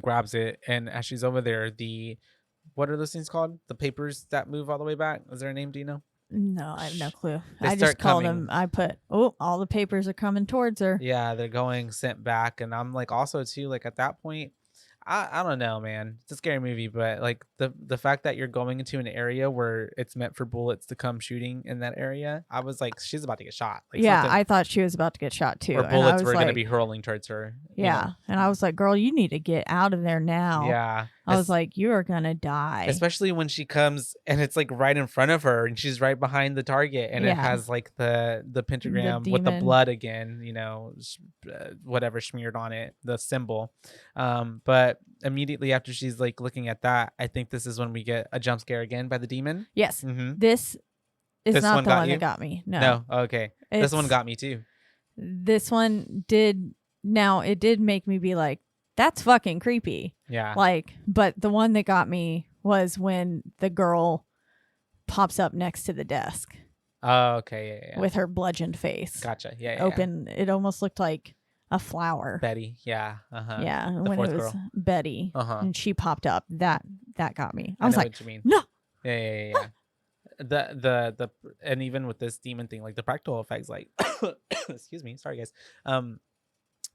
grabs it. And as she's over there, what are those things called? The papers that move all the way back. Is there a name? Do you know?
No, I have no clue.
They
I just
start
called
coming.
him. I put, oh, all the papers are coming towards her.
Yeah, they're going sent back. And I'm like, also too, like at that point, I don't know, man. It's a scary movie, but like the fact that you're going into an area where it's meant for bullets to come shooting in that area, I was like, she's about to get shot. Like,
Yeah, I thought she was about to get shot too.
or
And I
bullets
was
were going to
like,
be hurling towards her. you
yeah.
know?
And I was like, girl, you need to get out of there now.
Yeah.
I was like, you are going to die.
Especially when she comes and it's like right in front of her and she's right behind the target, and it
Yeah.
has like the pentagram with the
demon.
blood again, you know, whatever smeared on it, the symbol. But immediately after she's like looking at that, I think this is when we get a jump scare again by the demon.
Yes.
Mm-hmm.
This is
This
not
one
the
got
one
you?
that got me. No.
Okay. This one
It's-
got me too.
This one did. Now, it did make me be like, that's fucking creepy.
Yeah.
Like, but the one that got me was when the girl pops up next to the desk
Oh, okay. Yeah.
with her bludgeoned face.
Gotcha. Yeah.
Open. It almost looked like a flower.
Betty. Yeah. Uh-huh.
Yeah,
The
when
fourth
it was
girl.
Betty
Uh-huh.
and she popped up, that got me. I
I
was
know
like,
what you mean.
no.
Yeah. The and even with this demon thing, like the practical effects, like excuse me, sorry guys.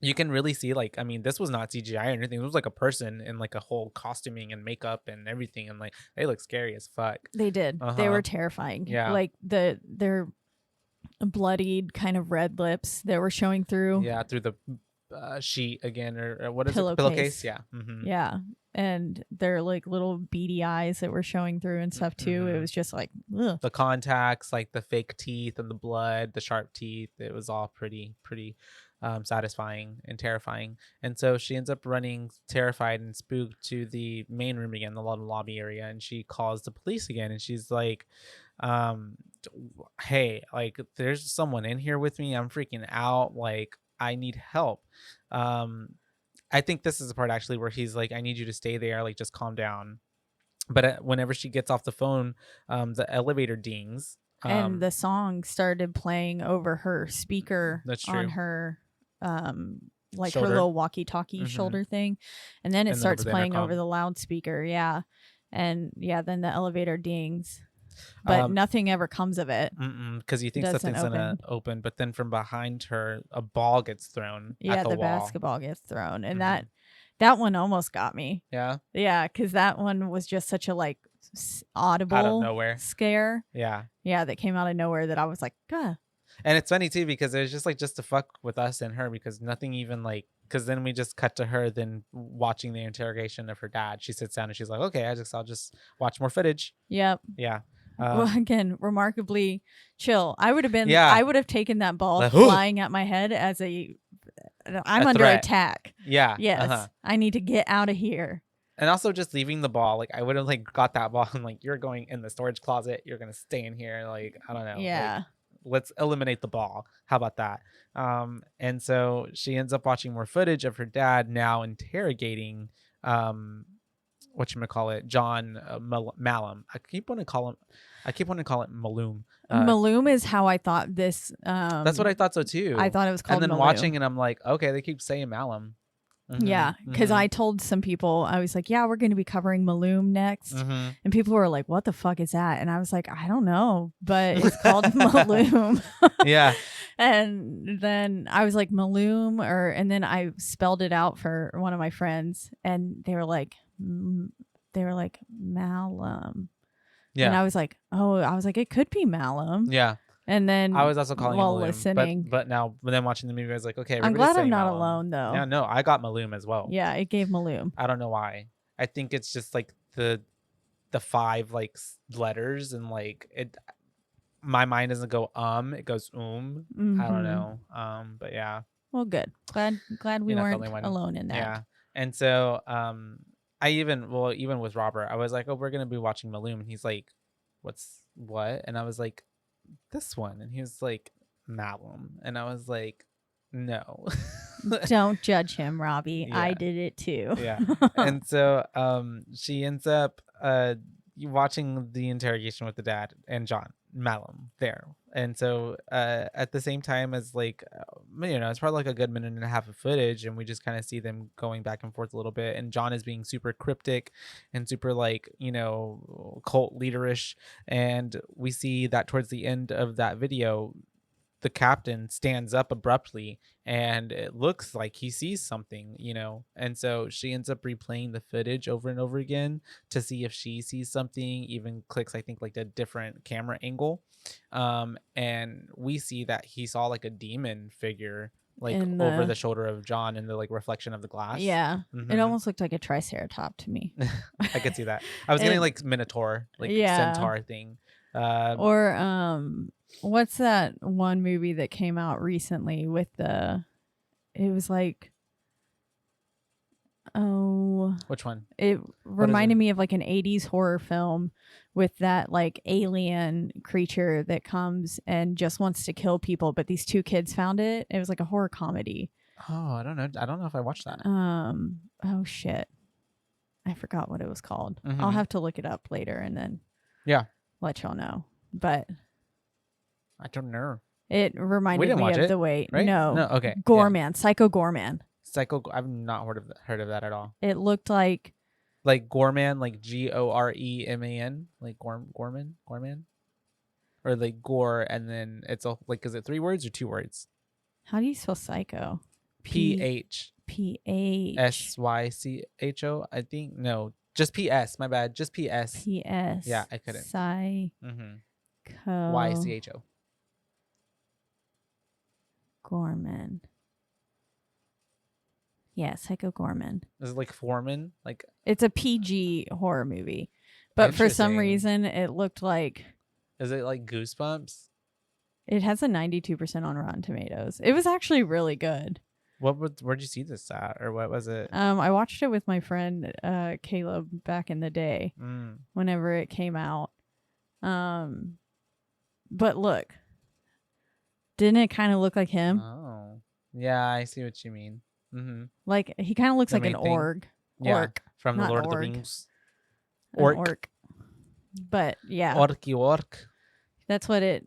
You can really see, like, I mean, this was not CGI or anything. It was like a person in like a whole costuming and makeup and everything, and like they look scary as fuck.
They did. They
Uh-huh.
were terrifying.
Yeah.
Like their bloodied kind of red lips that were showing through.
Yeah, through the sheet again, or what is
Pillowcase.
it? Pillowcase. Yeah. Mm-hmm.
Yeah. And their like little beady eyes that were showing through and stuff too. It
Mhm.
was just like, ugh.
The contacts, like the fake teeth and the blood, the sharp teeth. It was all pretty satisfying and terrifying. And so she ends up running terrified and spooked to the main room again, the lobby area, and she calls the police again, and she's like, hey, like there's someone in here with me. I'm freaking out. Like I need help. I think this is the part actually where he's like, I need you to stay there. Like just calm down. But whenever she gets off the phone, the elevator dings.
And the song started playing over her speaker
That's true.
on her like
Shoulder.
her little walkie-talkie
Mhm.
shoulder thing. And then it
And then
starts
over the
playing over
intercom.
the loudspeaker. Yeah. And yeah, then the elevator dings. But nothing ever comes of it.
Because you think
Doesn't
something's gonna open, but then from behind her, a ball gets thrown.
Yeah,
at the wall.
basketball gets thrown. And
Mhm.
that one almost got me.
Yeah,
Yeah, because that one was just such a like audible
out of nowhere.
scare.
Yeah,
Yeah, that came out of nowhere that I was like, God.
and it's funny too because it was just like just to fuck with us and her, because nothing even like, because then we just cut to her then watching the interrogation of her dad. She sits down and she's like, okay, I'll just watch more footage.
Yep.
Yeah.
Well, again, remarkably chill. I would have been.
Yeah.
I would have taken that ball
Like,
flying at my head as I'm under
threat.
attack.
Yeah.
Yes,
uh-huh.
I need to get out of here.
And also just leaving the ball. Like I would have like got that ball and like, you're going in the storage closet. You're gonna stay in here. Like I don't know.
Yeah.
Like, let's eliminate the ball. How about that? And so she ends up watching more footage of her dad now interrogating whatchamacallit, John Malum. I keep wanting to call it Malum.
Malum is how I thought this.
That's what I thought so too.
I thought it was called.
And then
Malum.
watching it, I'm like, okay, they keep saying Malum. Mhm,
Yeah, because
mhm,
I told some people, I was like, yeah, we're going to be covering Malum next.
mhm.
And people were like, what the fuck is that? And I was like, I don't know, but it's called Malum.
Yeah.
And then I was like, Malum, and then I spelled it out for one of my friends, and they were like, Malum.
Yeah.
And I was like, it could be Malum.
Yeah.
And then
I was also calling
while
it Malum,
listening.
but now when I'm watching the movie, I was like, okay,
I'm
everybody's
glad I'm
saying
not
Malum.
alone though.
Yeah, no, I got Malum as well.
Yeah, it gave Malum.
I don't know why. I think it's just like the 5 like letters, and like it. My mind doesn't go it goes I don't
Mhm.
know. But yeah.
Well, good. Glad we
You're not the
weren't
only one.
alone in that.
Yeah. And so I even with Robert, I was like, oh, we're gonna be watching Malum, and he's like, what? And I was like, this one, and he was like, Malum, and I was like, No.
Don't judge him, Robbie.
Yeah.
I did it too.
Yeah. And so she ends up watching the interrogation with the dad and John Malum there. And so at the same time as like it's probably like a good minute and a half of footage, and we just kind of see them going back and forth a little bit, and John is being super cryptic and super like cult leaderish, and we see that towards the end of that video the captain stands up abruptly and it looks like he sees something, and so she ends up replaying the footage over and over again to see if she sees something, even clicks I think like a different camera angle, and we see that he saw like a demon figure like over the shoulder of John in the like reflection of the glass.
Yeah. It almost looked like a triceratops to me.
I could see that. I was getting like minotaur, like centaur thing.
Or what's that one movie that came out recently with it was like,
which one?
It reminded me of like an 80s horror film with that like alien creature that comes and just wants to kill people, but these two kids found it. It was like a horror comedy.
Oh, I don't know if I watched that.
Oh shit, I forgot what it was called. I'll have to look it up later and then let y'all know. But
I don't know.
It reminded me of the way.
Right?
No,
okay.
Gorman, Psycho Gorman.
I've not heard of that at all.
It looked like
Gorman, like Goreman, like Gorman, or like gore, and then it's all like, is it 3 words or 2 words?
How do you spell psycho?
PH SYCHO. I think no, just PS. My bad, just PS.
PS.
Yeah, I couldn't. YCHO.
Gorman. Yeah, Psycho Gorman.
Is it like Foreman? Like
it's a PG horror movie, but for some reason it looked like.
Is it like Goosebumps?
It has a 92% on Rotten Tomatoes. It was actually really good.
Where'd you see this at, or what was it?
I watched it with my friend Caleb back in the day, whenever it came out. But look, didn't it kind of look like him?
Oh, yeah, I see what you mean.
Like he kind of looks like an orc.
Yeah,
orc
from the Lord of the Rings.
Orc. But yeah,
orc.
That's what it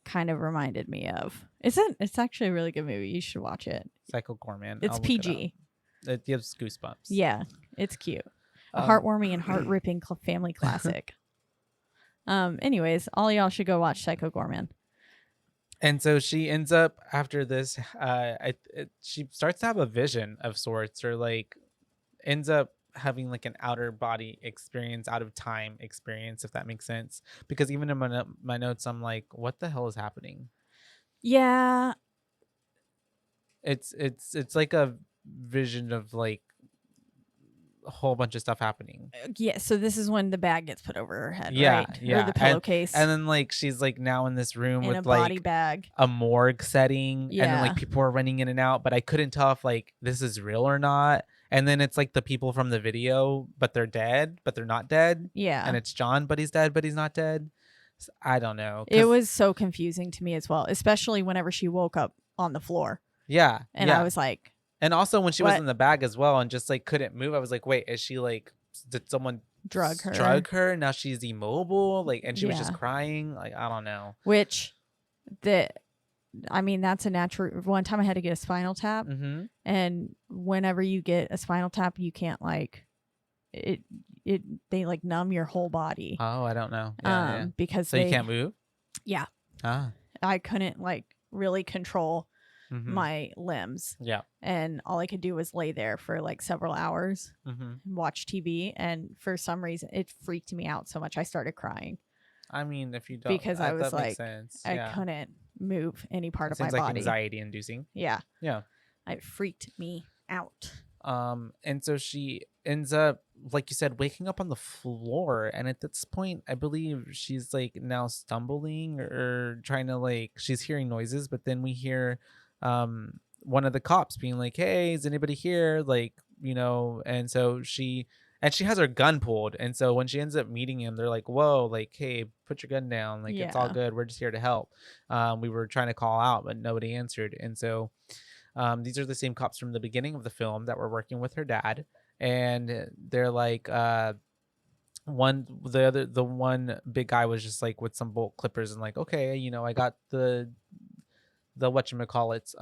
kind of reminded me of. It's actually a really good movie. You should watch it.
Psycho Gorman.
It's PG.
It gives goosebumps.
Yeah, it's cute. A heartwarming and heart-ripping family classic. Anyways, all y'all should go watch Psycho Gorman.
And so she ends up after this. She starts to have a vision of sorts, or like ends up having like an outer body experience, out of time experience, if that makes sense. Because even in my notes, I'm like, what the hell is happening?
Yeah.
It's like a vision of like a whole bunch of stuff happening.
Yeah, so this is when the bag gets put over her head,
yeah,
right?
Yeah.
Or the pillowcase.
And then like she's like now in this room with
a
like
body bag.
A morgue setting.
Yeah.
And then like people are running in and out, but I couldn't tell if like this is real or not. And then it's like the people from the video, but they're dead, but they're not dead.
Yeah.
And it's John, but he's dead, but he's not dead. So I don't know.
It was so confusing to me as well, especially whenever she woke up on the floor.
Yeah.
And I was like,
and also when she was in the bag as well and just like couldn't move, I was like, wait, is she like, did someone
drug her?
Now she's immobile, like, and she was just crying. Like, I don't know.
Which that's a natural. One time I had to get a spinal tap, and whenever you get a spinal tap, you can't like it. They like numb your whole body.
Oh, I don't know. Yeah.
Because
you can't move.
Yeah. I couldn't like really control my limbs.
Yeah.
And all I could do was lay there for like several hours, and watch TV, and for some reason it freaked me out so much I started crying.
I mean, if you don't,
because I was like, I couldn't move any part of my body.
Like anxiety inducing.
Yeah.
Yeah.
It freaked me out.
And so she ends up, like you said, waking up on the floor. And at this point, I believe she's like now stumbling or trying to like, she's hearing noises, but then we hear one of the cops being like, hey, is anybody here? Like, and so she has her gun pulled. And so when she ends up meeting him, they're like, whoa, like, hey, put your gun down. Like, it's all good. We're just here to help. We were trying to call out, but nobody answered. And so These are the same cops from the beginning of the film that were working with her dad, and they're like, the one big guy was just like with some bolt clippers and like, okay, I got the whatchamacallits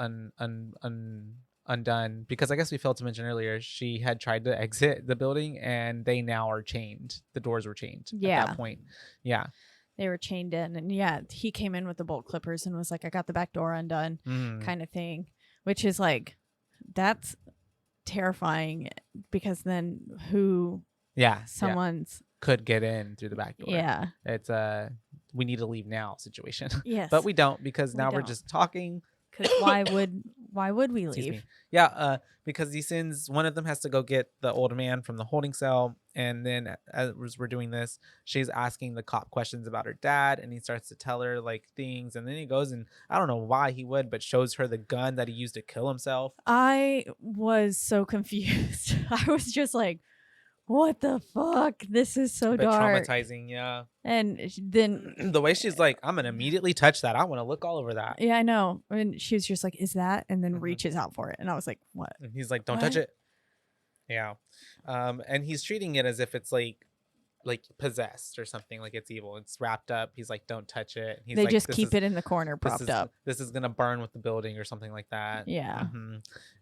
undone, because I guess we failed to mention earlier she had tried to exit the building and they now are chained. The doors were chained at that point. Yeah.
They were chained in, and he came in with the bolt clippers and was like, I got the back door undone, kind of thing, which is like, that's terrifying, because then someone's
could get in through the back door.
Yeah.
It's we need to leave now situation.
Yes.
But we don't, because now we're just talking.
Because why would we leave?
Yeah, because he sends, one of them has to go get the old man from the holding cell, and then as we're doing this, she's asking the cop questions about her dad, and he starts to tell her like things, and then he goes and I don't know why he would, but shows her the gun that he used to kill himself.
I was so confused. I was just like, what the fuck? This is so dark.
Traumatizing, yeah.
And then
the way she's like, I'm gonna immediately touch that. I want to look all over that.
Yeah, I know. And she was just like, is that? And then reaches out for it. And I was like, what?
And he's like, don't touch it. Yeah. And he's treating it as if it's like possessed or something, like it's evil. It's wrapped up. He's like, don't touch it. He's
they
like,
just keep it in the corner propped up.
This is gonna burn with the building or something like that.
Yeah.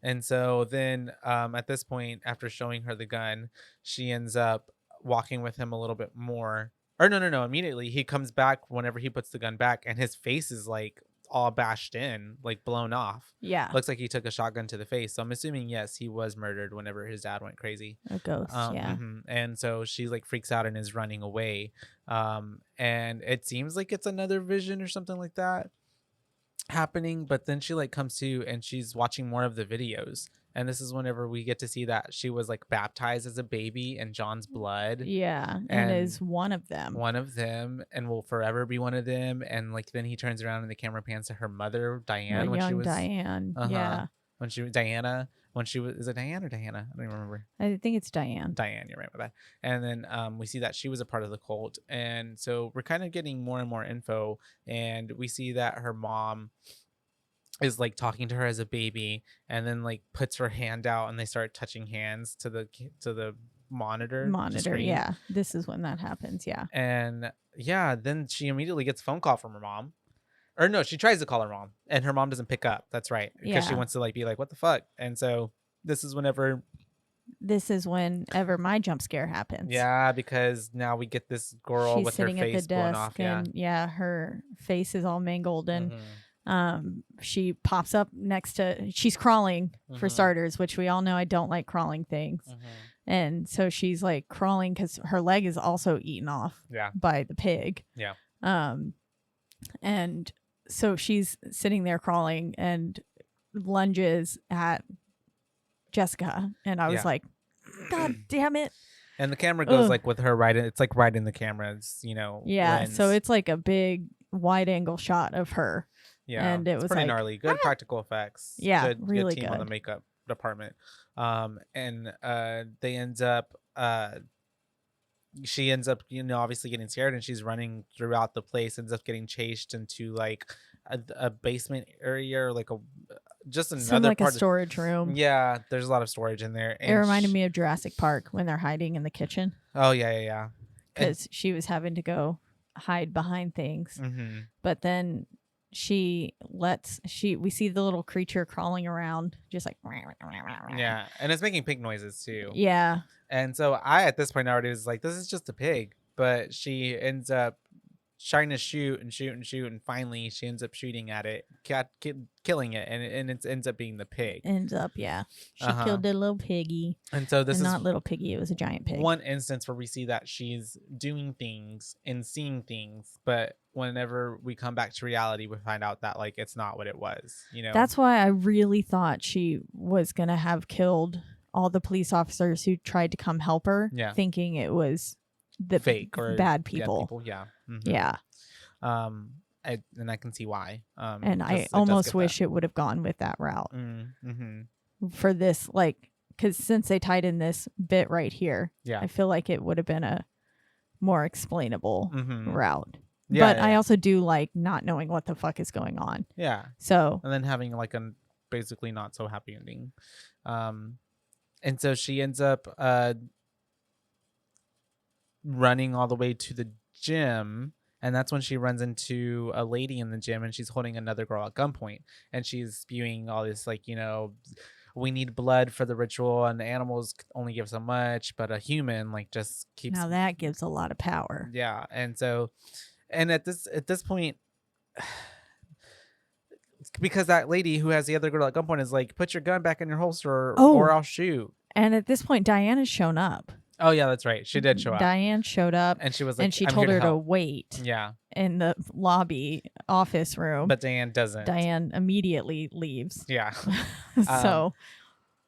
And so then at this point, after showing her the gun, she ends up walking with him a little bit more. Or no, immediately he comes back whenever he puts the gun back, and his face is like all bashed in, like blown off.
Yeah.
Looks like he took a shotgun to the face. So I'm assuming, yes, he was murdered whenever his dad went crazy.
A ghost, yeah.
And so she like freaks out and is running away. And it seems like it's another vision or something like that happening, but then she like comes to and she's watching more of the videos. And this is whenever we get to see that she was like baptized as a baby in John's blood.
Yeah. And is one of them.
One of them, and will forever be one of them. And like then he turns around and the camera pans to her mother, Diane, when she was
Diane. Yeah.
When she was Diana. When she was, is it Diane or Diana? I don't even remember.
I think it's Diane.
Diane, you're right, my bad. And then we see that she was a part of the cult. And so we're kind of getting more and more info. And we see that her mom is like talking to her as a baby, and then like puts her hand out and they start touching hands to the monitor.
Yeah, this is when that happens. Yeah.
And yeah, then she immediately gets a phone call from her mom, or no, she tries to call her mom and her mom doesn't pick up. That's right, because she wants to like be like, what the fuck. And so this is whenever my jump scare happens. Yeah, because now we get this girl
She's
with her
sitting
face
at the
blown
desk,
off.
and her face is all mangled, and she pops up next to, she's crawling for starters, which we all know I don't like crawling things. And so she's like crawling because her leg is also eaten off by the pig.
Yeah.
And so she's sitting there crawling and lunges at Jessica. And I was like, God damn it.
And the camera goes like with her it's like right in the camera's, lens.
So it's like a big wide angle shot of her.
Yeah,
and it was
pretty
like,
gnarly. Good practical effects.
Yeah,
really good team on the makeup department. And they ends up she ends up obviously getting scared, and she's running throughout the place, ends up getting chased into like a basement area, or like another
like
part
a storage room.
Yeah, there's a lot of storage in there.
And it reminded me of Jurassic Park when they're hiding in the kitchen.
Oh yeah.
Because she was having to go hide behind things. But then we see the little creature crawling around, just like
and it's making pig noises too.
Yeah.
And so I at this point already was like, this is just a pig. But she ends up trying to shoot, and finally she ends up shooting at it, killing it, and it ends up being the pig.
She killed the little piggy.
And so this is
not little piggy, it was a giant pig.
One instance where we see that she's doing things and seeing things, but whenever we come back to reality, we find out that like it's not what it was.
That's why I really thought she was gonna have killed all the police officers who tried to come help her, thinking it was the
fake or
bad people. Yeah.
And I can see why.
And I almost wish it would have gone with that route for this, like, because since they tied in this bit right here, I feel like it would have been a more explainable route. But I also do like not knowing what the fuck is going on.
Yeah.
So
and then having like basically not so happy ending. And so she ends up running all the way to the gym, and that's when she runs into a lady in the gym, and she's holding another girl at gunpoint, and she's spewing all this like, we need blood for the ritual, and the animals only give so much, but a human like just keeps.
Now that gives a lot of power.
Yeah, and so, and at this point, because that lady who has the other girl at gunpoint is like, put your gun back in your holster, or I'll shoot.
And at this point, Diana's shown up.
Oh yeah, that's right. She did show up.
Diane showed up,
and she was like,
and she
I'm
told
here
her to
help.
wait.
Yeah.
In the lobby office room.
But Diane doesn't.
Diane immediately leaves.
Yeah.
So,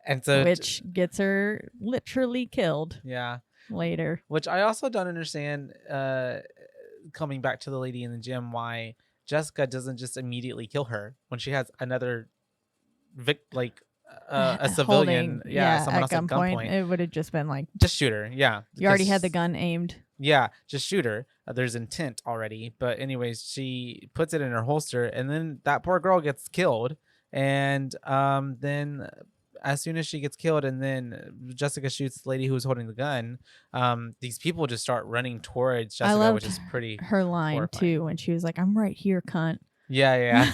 and so,
which gets her literally killed.
Yeah.
Later.
Which I also don't understand. Coming back to the lady in the gym, why Jessica doesn't just immediately kill her when she has another a civilian, someone else at gunpoint.
It would have just been like,
just shoot her. Yeah,
you already had the gun aimed.
Yeah, just shoot her. There's intent already. But anyways, she puts it in her holster, and then that poor girl gets killed. And then as soon as she gets killed, and then Jessica shoots the lady who was holding the gun, these people just start running towards Jessica, which is pretty.
Her line
horrifying.
Too, when she was like, "I'm right here, cunt."
Yeah.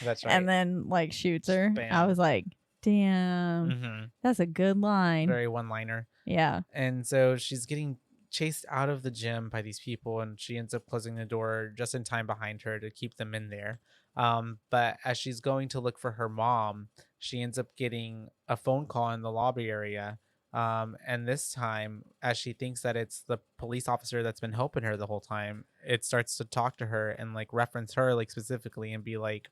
That's right.
And then like shoots her.
Bam.
I was like, damn, that's a good line.
Very one-liner.
Yeah.
And so she's getting chased out of the gym by these people, and she ends up closing the door just in time behind her to keep them in there. But as she's going to look for her mom, she ends up getting a phone call in the lobby area. And this time, as she thinks that it's the police officer that's been helping her the whole time, it starts to talk to her and like reference her like specifically and be like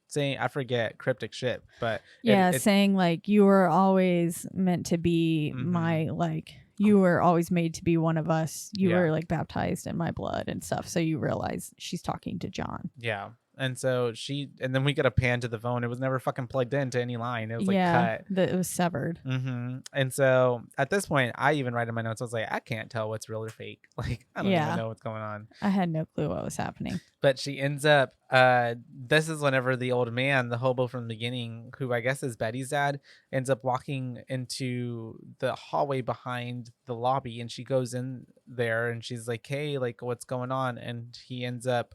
saying, I forget cryptic shit, but
saying like, you were always meant to be my, like, you were always made to be one of us. You were like baptized in my blood and stuff. So you realize she's talking to John.
Yeah. And so and then we get a pan to the phone. It was never fucking plugged into any line. It was like cut.
It was severed.
And so at this point, I even write in my notes, I was like, I can't tell what's real or fake. Like, I don't even know what's going on.
I had no clue what was happening.
But she ends up, this is whenever the old man, the hobo from the beginning, who I guess is Betty's dad, ends up walking into the hallway behind the lobby. And she goes in there and she's like, hey, like, what's going on? And he ends up,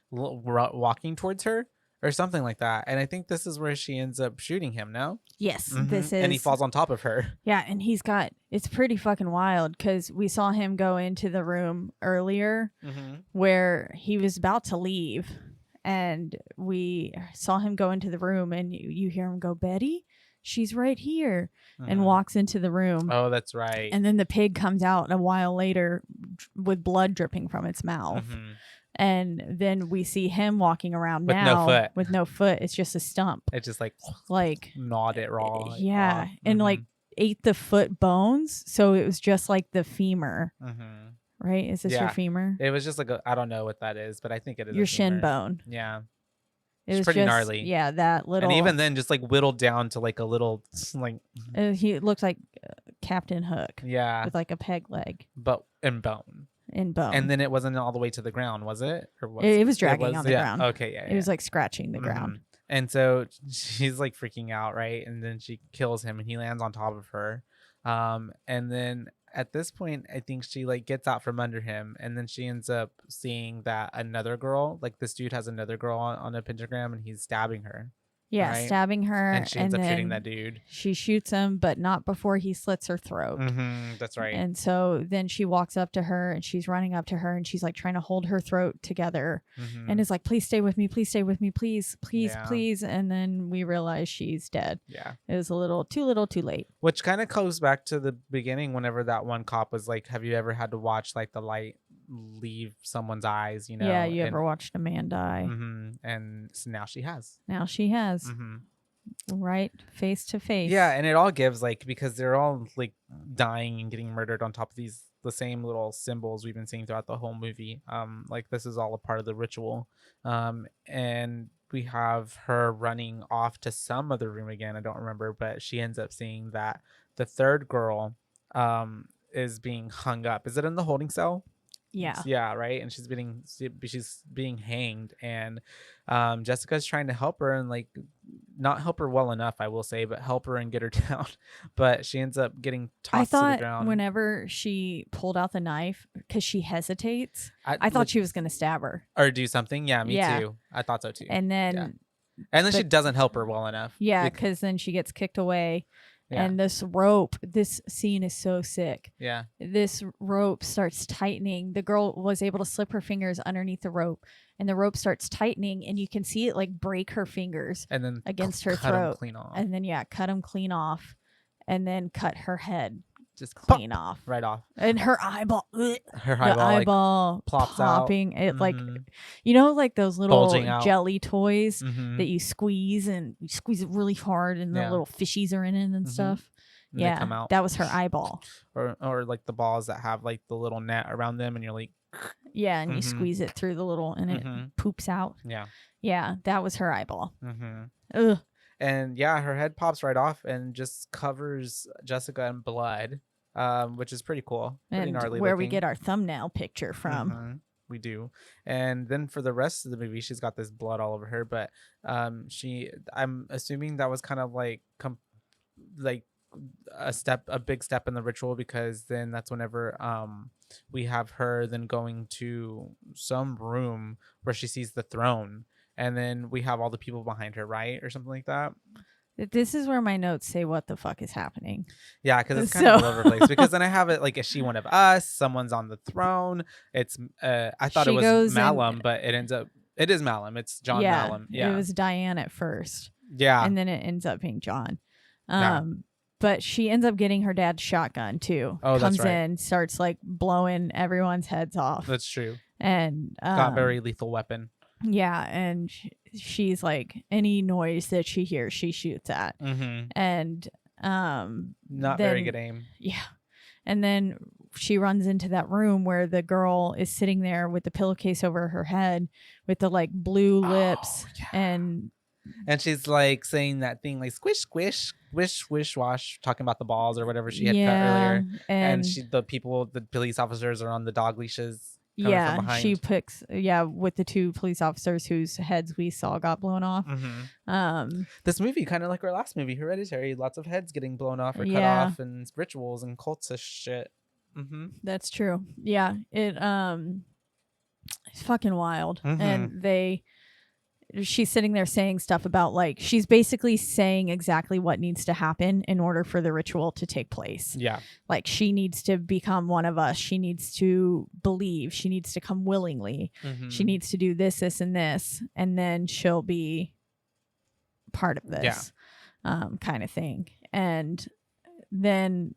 walking towards her or something like that, and I think this is where she ends up shooting him. No,
this is,
and he falls on top of her.
Yeah, and it's pretty fucking wild because we saw him go into the room earlier where he was about to leave, and we saw him go into the room, and you hear him go, Betty, she's right here, and walks into the room.
Oh, that's right.
And then the pig comes out a while later with blood dripping from its mouth. And then we see him walking around with no foot. It's just a stump.
It just like
gnawed
it raw.
Yeah. And like ate the foot bones. So it was just like the femur. Right? Is this your femur?
It was just like, I don't know what that is, but I think it is
your shin bone.
Yeah.
It was
pretty
just,
gnarly.
Yeah, that little.
And even then, just like whittled down to like a little, like.
He looked like Captain Hook.
Yeah.
With like a peg leg.
But in bone. And then it wasn't all the way to the ground, was it? Or
it was dragging on the ground.
Okay, yeah.
It was like scratching the ground.
And so she's like freaking out, right? And then she kills him, and he lands on top of her. And then at this point, I think she like gets out from under him, and then she ends up seeing that another girl, like this dude has another girl on a pentagram, and he's stabbing her.
Yeah, right? Stabbing her.
And she ends up shooting that dude.
She shoots him, but not before he slits her throat.
That's right.
And so then she walks up to her, and she's running up to her, and she's like trying to hold her throat together and is like, please stay with me. Please stay with me. Please, please, please. And then we realize she's dead.
Yeah.
It was a little too late.
Which kind of goes back to the beginning whenever that one cop was like, have you ever had to watch like the light leave someone's eyes,
Yeah, you ever watched a man die?
And so now she has.
Right, face to face.
Yeah, and it all gives like, because they're all like dying and getting murdered on top of the same little symbols we've been seeing throughout the whole movie. Like this is all a part of the ritual. And we have her running off to some other room again, I don't remember, but she ends up seeing that the third girl is being hung up. Is it in the holding cell? Yeah, right. And she's being hanged, and Jessica's trying to help her, and like not help her well enough, I will say, but help her and get her down. But she ends up getting tossed to the
I
ground.
thought whenever she pulled out the knife, because she hesitates, I thought she was going to stab her
or do something. Yeah, me
Yeah.
too. I thought so too.
and then
She doesn't help her well enough.
Yeah, because then she gets kicked away.
Yeah.
And this rope, this scene is so sick.
Yeah.
This rope starts tightening. The girl was able to slip her fingers underneath the rope, and the rope starts tightening, and you can see it like break her fingers
and then
against her
cut 'em
throat.
clean off.
And then cut them clean off, and then cut her head
just
clean off.
Right off.
And her eyeball,
her eyeball
like,
plops
popping.
out.
It like, like those little
Bulging out.
jelly toys
Mhm.
that you squeeze, and you squeeze it really hard, and the
Yeah.
little fishies are in it and stuff.
And they come out.
That was her eyeball.
Or like the balls that have like the little net around them, and you're like,
Yeah, and you
Mhm.
squeeze it through the little, and it
Mhm.
poops out.
yeah.
Yeah, that was her eyeball.
Mm-hmm.
Ugh.
And yeah, her head pops right off and just covers Jessica in blood, which is pretty cool. Pretty
And
gnarly
where we
looking.
get our thumbnail picture from.
Mhm. We do. And then for the rest of the movie, she's got this blood all over her, but I'm assuming that was kind of like a big step in the ritual, because then that's whenever we have her then going to some room where she sees the throne, and then we have all the people behind her, right, or something like that.
This is where my notes say what the fuck is happening.
Yeah, because it's kind of all over the place. Because then I have it like, is she one of us? Someone's on the throne. It's I thought
She
it was
goes
Malum, but it is Malum. It's John Malum. Yeah,
it was Diane at first.
Yeah,
And then it ends up being John.
Yeah.
But she ends up getting her dad's shotgun too.
Oh, that's
Comes
right.
in, starts like blowing everyone's heads off.
that's true.
And
Got very lethal weapon.
yeah, and she's like, any noise that she hears, she shoots at.
Mm-hmm.
And
Not very good aim.
Yeah. And then she runs into that room where the girl is sitting there with the pillowcase over her head with the like blue lips and
she's like saying that thing like squish squish squish squish wash, talking about the balls or whatever she had cut earlier. And the police officers are on the dog leashes coming from behind.
she picks with the two police officers whose heads we saw got blown off.
Mm-hmm. This movie, kind of like our last movie, Hereditary, lots of heads getting blown off or cut off, and rituals and cults of shit. Mm-hmm.
That's true. Yeah, it's fucking wild.
Mm-hmm.
And she's sitting there saying stuff about like, she's basically saying exactly what needs to happen in order for the ritual to take place.
Yeah.
Like, she needs to become one of us. She needs to believe. She needs to come willingly.
Mm-hmm.
She needs to do this, this, and this. And then she'll be part of this kind of thing. And then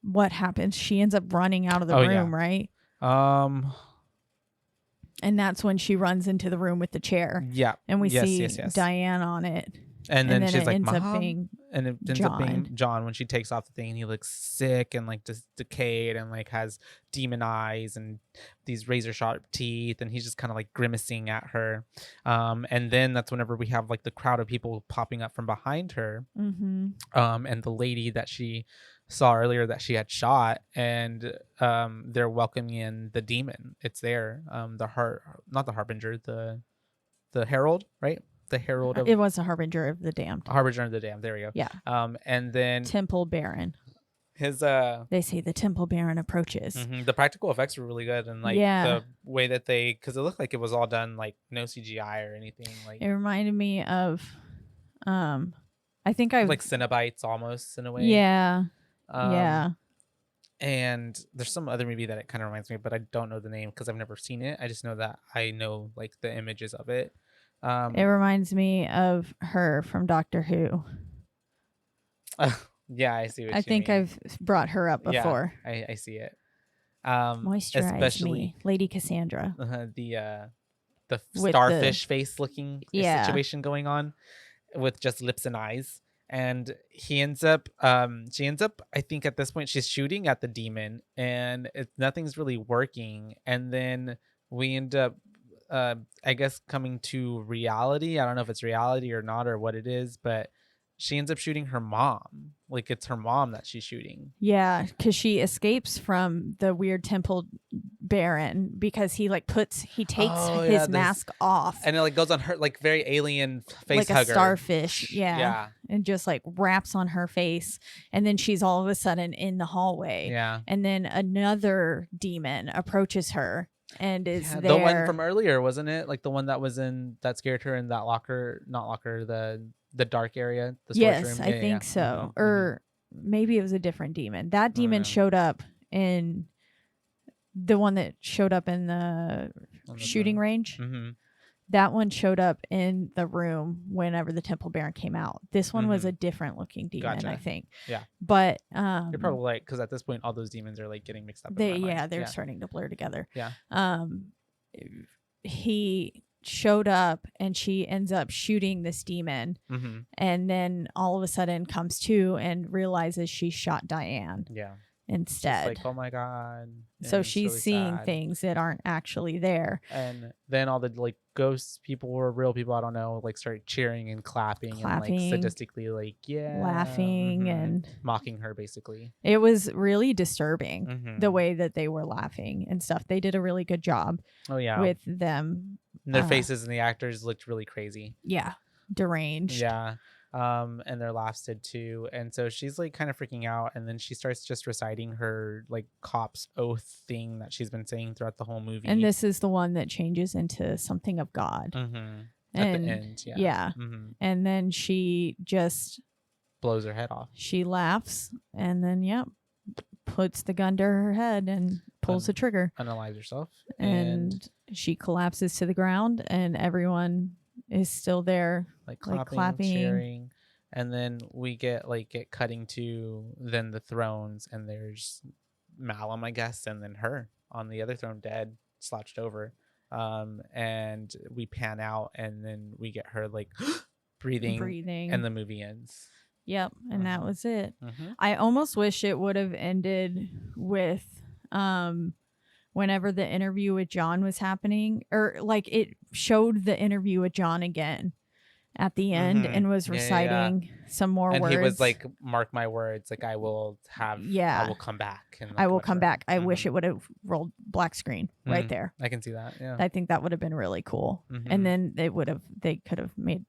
what happens? She ends up running out of the room, right? And that's when she runs into the room with the chair.
Yeah.
And we see Diane on it.
And then she's like,
ends
Mom?
up being
and it ends up being John when she takes off the thing, and he looks sick and like just decayed and like has demon eyes and these razor sharp teeth, and he's just kind of like grimacing at her. And then that's whenever we have like the crowd of people popping up from behind her.
Mm-hmm.
And the lady that she saw earlier that she had shot, and they're welcoming in the demon. It's there. Not the harbinger, the herald, right? The herald of
it was a harbinger of the damned.
Harbinger of the damned. There we go.
Yeah.
And then
Temple Baron.
His
they say the Temple Baron approaches.
Mm-hmm. The practical effects were really good, and like the way that because it looked like it was all done like no CGI or anything. Like
it reminded me of, I think I
like Cenobites almost in a way.
Yeah. Yeah.
And there's some other movie that it kind of reminds me of, but I don't know the name because I've never seen it. I just know that I know like the images of it.
It reminds me of her from Doctor Who.
Yeah, I see what you mean.
I think I've brought her up before.
Yeah, I see it.
Moisturize
especially
me, Lady Cassandra.
The starfish face looking situation going on with just lips and eyes. And she ends up, I think at this point she's shooting at the demon, and nothing's really working. And then we end up, I guess, coming to reality. I don't know if it's reality or not or what it is, but she ends up shooting her mom. Like it's her mom that she's shooting.
Yeah, because she escapes from the weird temple Baron because he takes
Oh,
his mask off
and it like goes on her like very alien face
like a
hugger.
starfish, yeah, and just like wraps on her face, and then she's all of a sudden in the hallway, and then another demon approaches her and is there.
The one from earlier, wasn't it? Like the one that was in that scared her in that the dark area, the storage room.
I think so. Or maybe it was a different demon. That demon showed up in the one that showed up in the shooting range. That one showed up in the room whenever the Temple Baron came out. This one was a different looking demon, I think.
Yeah.
But
you're probably right, because at this point all those demons are like getting mixed up.
They're starting to blur together.
Yeah.
He showed up and she ends up shooting this demon, and then all of a sudden comes to and realizes she shot Diane.
Yeah.
Instead,
like, oh my god.
So she's really seeing things that aren't actually there,
and then all the like ghosts people or real people, I don't know, like start cheering and clapping and like sadistically like
laughing and
mocking her. Basically,
it was really disturbing the way that they were laughing and stuff. They did a really good job with them.
Their faces and the actors looked really crazy,
deranged,
and their laughs did too. And so she's like kind of freaking out, and then she starts just reciting her like cop's oath thing that she's been saying throughout the whole movie.
And this is the one that changes into something of God
at the end.
And then she just
blows her head off.
She laughs and then puts the gun to her head and pulls the trigger,
unalives herself,
and she collapses to the ground, and everyone is still there,
like clapping, cheering. And then we get cutting to then the thrones, and there's Malum, I guess, and then her on the other throne, dead, slouched over. And we pan out, and then we get her like breathing, and the movie ends.
Yep, and that was it. I almost wish it would have ended with whenever the interview with John was happening, or like it showed the interview with John again at the end and was reciting some more words.
And he was like, mark my words, like I will come back. And
I will come back. I wish it would have rolled black screen right there.
I can see that. Yeah.
I think that would have been really cool. And then they could have made,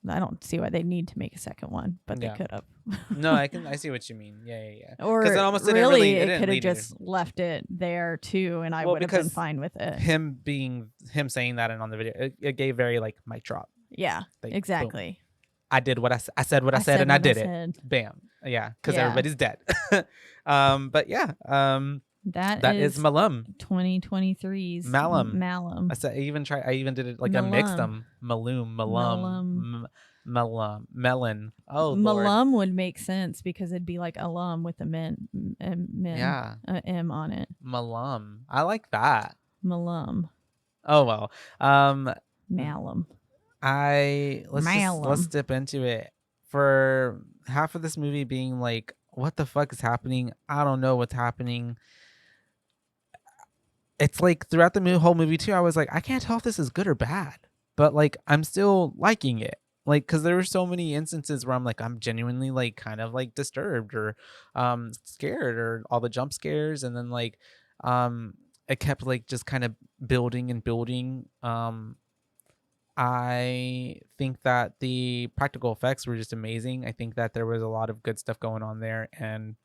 I don't see why they need to make a second one, but they could have.
No, I see what you mean. Yeah.
Or
it almost
really, it could have just left it there too, and I would have been fine with it.
Him saying that and on the video, it gave very like mic drop.
Yeah, like, exactly. Boom.
I did what I said what I said, and I did it. Bam. Yeah, because everybody's dead. But that is Malum.
2023's
Malum. I even did it like
Malum.
I mixed them. Malum. Melon. Oh,
Malum would make sense because it'd be like alum with a min, a M on it.
Malum. I like that.
Malum.
Oh well.
Malum.
Let's dip into it. For half of this movie being like, what the fuck is happening? I don't know what's happening. It's like throughout the whole movie too, I was like, I can't tell if this is good or bad, but like I'm still liking it. Like, because there were so many instances where I'm like, I'm genuinely like kind of like disturbed or scared, or all the jump scares, and then like it kept like just kind of building and building. I think that the practical effects were just amazing. I think that there was a lot of good stuff going on there, and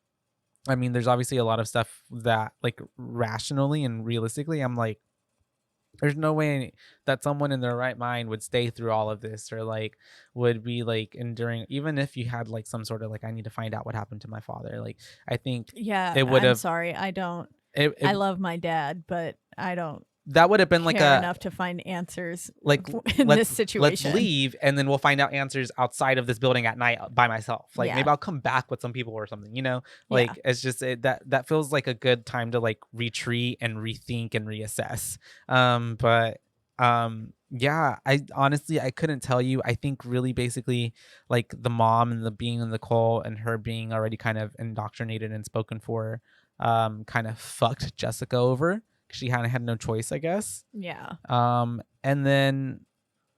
I mean, there's obviously a lot of stuff that like rationally and realistically, I'm like, there's no way that someone in their right mind would stay through all of this, or like would be like enduring, even if you had like some sort of like, I need to find out what happened to my father. Like, I think
it would have. I'm sorry, I don't. I love my dad, but I don't.
That would have been like
enough to find answers
like
in this situation.
Let's leave, and then we'll find out answers outside of this building at night by myself. Like maybe I'll come back with some people or something, you know? Like it's just that feels like a good time to like retreat and rethink and reassess. I honestly, I couldn't tell you. I think really basically like the mom and the being in the cult and her being already kind of indoctrinated and spoken for kind of fucked Jessica over. She had no choice, I guess.
Yeah.
And then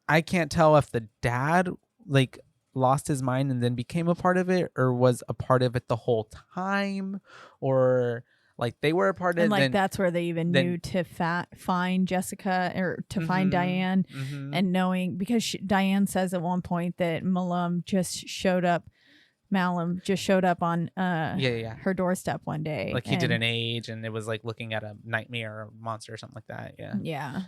I can't tell if the dad like lost his mind and then became a part of it, or was a part of it the whole time, or like they were a part of
And
it.
like
Then,
that's where they even knew to find Jessica or to find Diane, and knowing because Diane says at one point that Malum just showed up on her doorstep one day.
Like he didn't age, and it was like looking at a nightmare or a monster or something like that.
Yeah.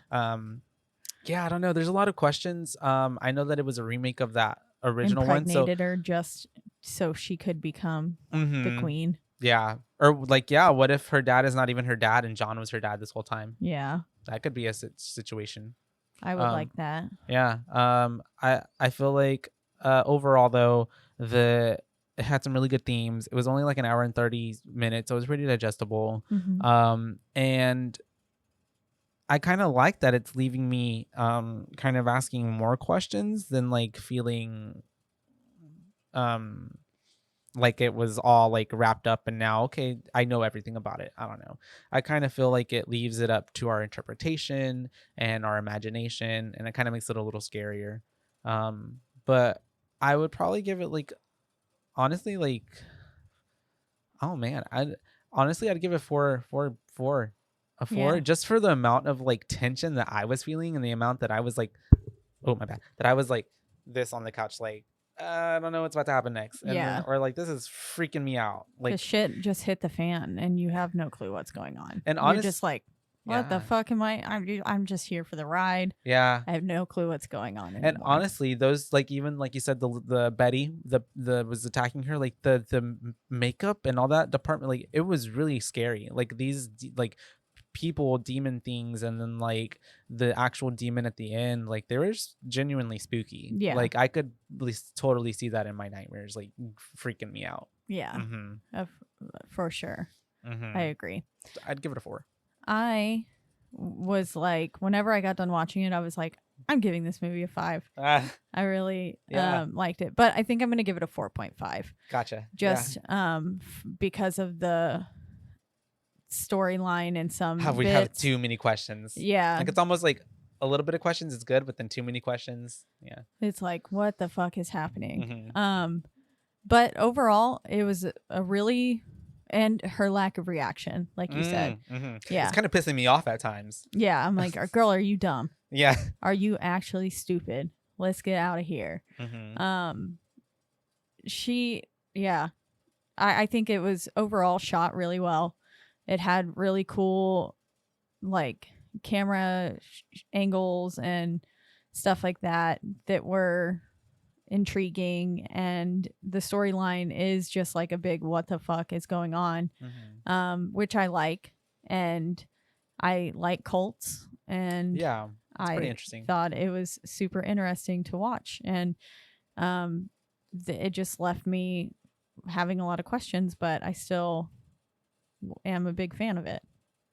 Yeah, I don't know. There's a lot of questions. I know that it was a remake of that original one. So
impregnated her just so she could become the queen.
Yeah. Or like, yeah, what if her dad is not even her dad and John was her dad this whole time?
Yeah.
That could be a situation.
I would like that.
Yeah. I feel like overall though, it had some really good themes. It was only like an hour and 30 minutes, so it was pretty digestible. And I kind of like that it's leaving me kind of asking more questions than like feeling like it was all like wrapped up and now, okay, I know everything about it. I don't know. I kind of feel like it leaves it up to our interpretation and our imagination, and it kind of makes it a little scarier. But I would probably give it like, honestly, like, oh man, I'd give it four, a 4, just for the amount of like tension that I was feeling and the amount that I was like, oh my bad, that I was like this on the couch, like, I don't know what's about to happen next. And then, or like, this is freaking me out. Like,
the shit just hit the fan and you have no clue what's going on.
And
you're just like, what the fuck am I? I'm just here for the ride.
Yeah.
I have no clue what's going on anymore.
And honestly, those, like, even like you said, the Betty, the was attacking her, like the makeup and all that department, like it was really scary. Like these like people, demon things, and then like the actual demon at the end, like they were genuinely spooky.
Yeah.
Like I could at least totally see that in my nightmares, like freaking me out.
Yeah. For sure. I agree.
I'd give it a 4.
I was like, whenever I got done watching it, I was like, I'm giving this movie a 5. I really liked it, but I think I'm going to give it a 4.5.
Gotcha.
Just because of the storyline and some
we have too many questions.
Yeah.
Like it's almost like a little bit of questions is good, but then too many questions. Yeah.
It's like, what the fuck is happening? But overall, it was a really... And her lack of reaction, like you said. Yeah.
It's kind of pissing me off at times.
Yeah. I'm like, girl, are you dumb?
Yeah.
Are you actually stupid? Let's get out of here. I think it was overall shot really well. It had really cool, like, camera angles and stuff like that were intriguing, and the storyline is just like a big what the fuck is going on, which I like, and I like cults, and
yeah, it's pretty interesting.
Thought it was super interesting to watch, and it just left me having a lot of questions, but I still am a big fan of it.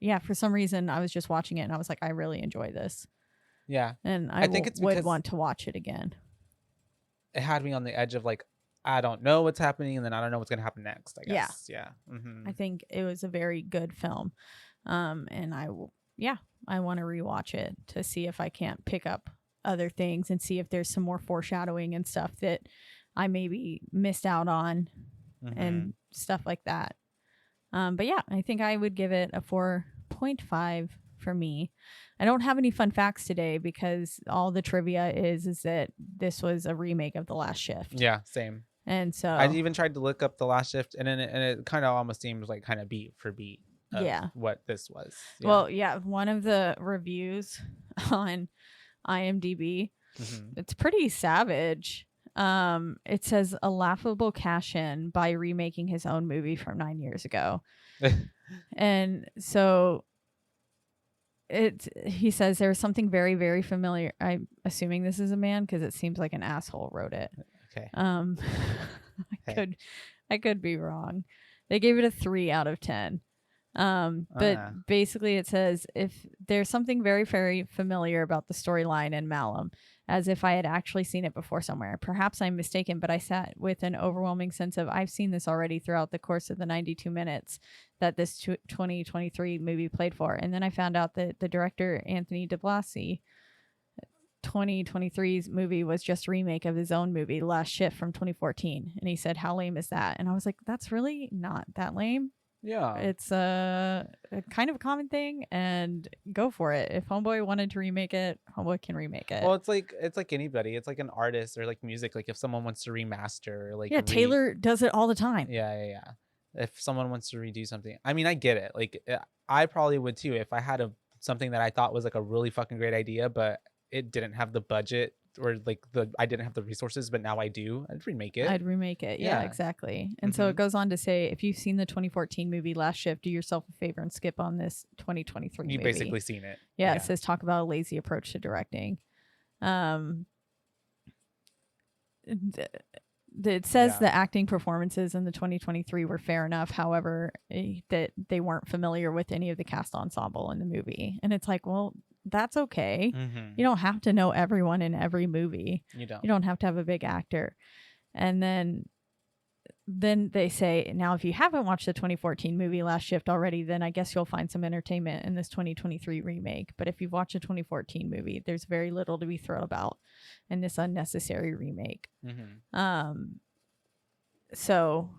Yeah, for some reason I was just watching it and I was like, I really enjoy this.
Yeah,
and I think would want to watch it again.
It had me on the edge of like, I don't know what's happening, and then I don't know what's gonna happen next, I guess. Yeah.
I think it was a very good film, and I want to rewatch it to see if I can't pick up other things and see if there's some more foreshadowing and stuff that I maybe missed out on, and stuff like that. But yeah, I think I would give it a 4.5 for me. I don't have any fun facts today because all the trivia is that this was a remake of The Last Shift.
Yeah, same.
And so
I even tried to look up The Last Shift, and it kind of almost seemed like kind of beat for beat of what this was. Yeah. Well,
yeah, one of the reviews on IMDb, it's pretty savage. It says a laughable cash-in by remaking his own movie from 9 years ago. And so he says there was something very, very familiar. I'm assuming this is a man because it seems like an asshole wrote it.
Okay.
I could be wrong. They gave it a 3 out of 10. But basically it says, if there's something very, very familiar about the storyline in Malum, as if I had actually seen it before somewhere. Perhaps I'm mistaken, but I sat with an overwhelming sense of I've seen this already throughout the course of the 92 minutes that this 2023 movie played for. And then I found out that the director, Anthony DeBlasi, 2023's movie was just a remake of his own movie, Last Shift, from 2014. And he said, how lame is that? And I was like, that's really not that lame.
Yeah.
It's a kind of a common thing, and go for it. If Homeboy wanted to remake it, Homeboy can remake it.
Well, it's like anybody. It's like an artist or like music. Like if someone wants to remaster, or like
Taylor does it all the time.
Yeah. If someone wants to redo something, I mean, I get it. Like I probably would too if I had something that I thought was like a really fucking great idea, but it didn't have the budget or like I didn't have the resources, but now I do. I'd remake it.
Yeah, exactly. And so it goes on to say, if you've seen the 2014 movie Last Shift, do yourself a favor and skip on this 2023 movie.
You've basically seen it.
Yeah, it says talk about a lazy approach to directing. It says the acting performances in the 2023 were fair enough. However, that they weren't familiar with any of the cast ensemble in the movie. And it's like, well, that's okay. You don't have to know everyone in every movie. You don't have to have a big actor. And then they say, now if you haven't watched the 2014 movie Last Shift already, then I guess you'll find some entertainment in this 2023 remake. But if you've watched a 2014 movie, there's very little to be thrilled about in this unnecessary remake. So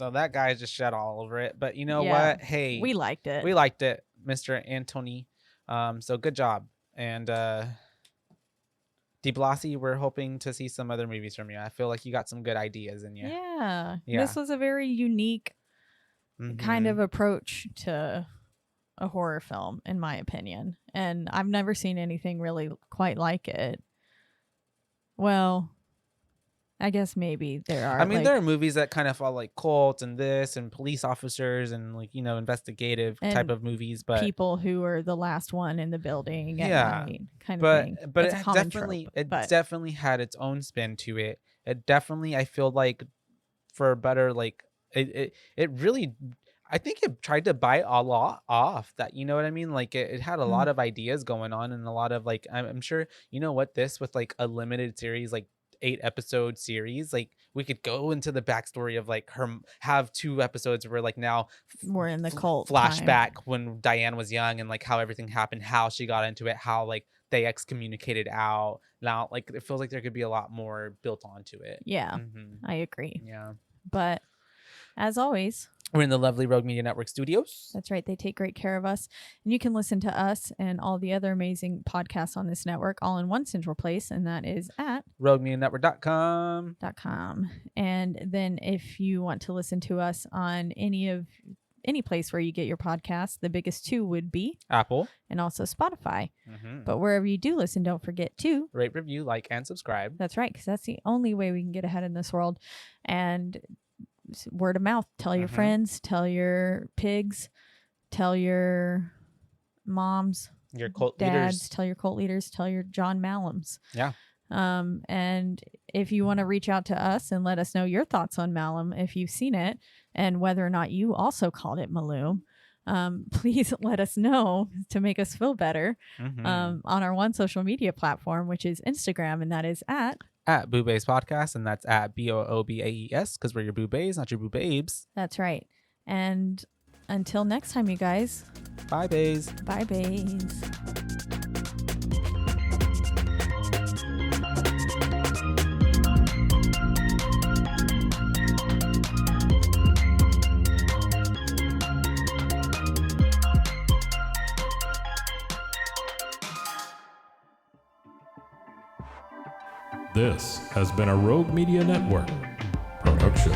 that guy just shed all over it. But you know what? Hey,
we liked it,
Mr. Antony. So good job. And De Blasi, we're hoping to see some other movies from you. I feel like you got some good ideas in you.
Yeah. This was a very unique kind of approach to a horror film, in my opinion. And I've never seen anything really quite like it. Well, I guess maybe there are.
I mean, there are movies that kind of fall like Cult and this and police officers and like, you know, investigative type of movies, but
people who are the last one in the building. Kind
of
thing.
But it definitely had its own spin to it. It definitely, I feel like, for better, like it really, I think it tried to bite a lot off that, you know what I mean? Like it had a lot of ideas going on and a lot of like, I'm sure, you know what, this with like a limited series, like 8-episode series, like we could go into the backstory of like her, have 2 episodes where like now
we're in the cult
flashback when Diane was young and like how everything happened, how she got into it, how like they excommunicated out. Now like it feels like there could be a lot more built onto it.
I agree.
Yeah,
but as always,
we're in the lovely Rogue Media Network studios.
That's right. They take great care of us. And you can listen to us and all the other amazing podcasts on this network all in one central place, and that is at
roguemedianetwork.com.
And then if you want to listen to us on any place where you get your podcasts, the biggest 2 would be
Apple
and also Spotify. But wherever you do listen, don't forget to
rate, review, like, and subscribe.
That's right, because that's the only way we can get ahead in this world. And word of mouth, tell your friends, tell your pigs, tell your moms,
your cult
dads,
leaders,
tell your cult leaders, tell your John Malums.
Yeah.
And if you want to reach out to us and let us know your thoughts on Malum, if you've seen it and whether or not you also called it Malum, please let us know to make us feel better on our one social media platform, which is Instagram, and that is at
BooBaes Podcast, and that's at BOOBAES, because we're your BooBaes, not your BooBabes.
That's right. And until next time, you guys.
Bye, Baes.
Bye, Baes.
This has been a Rogue Media Network production.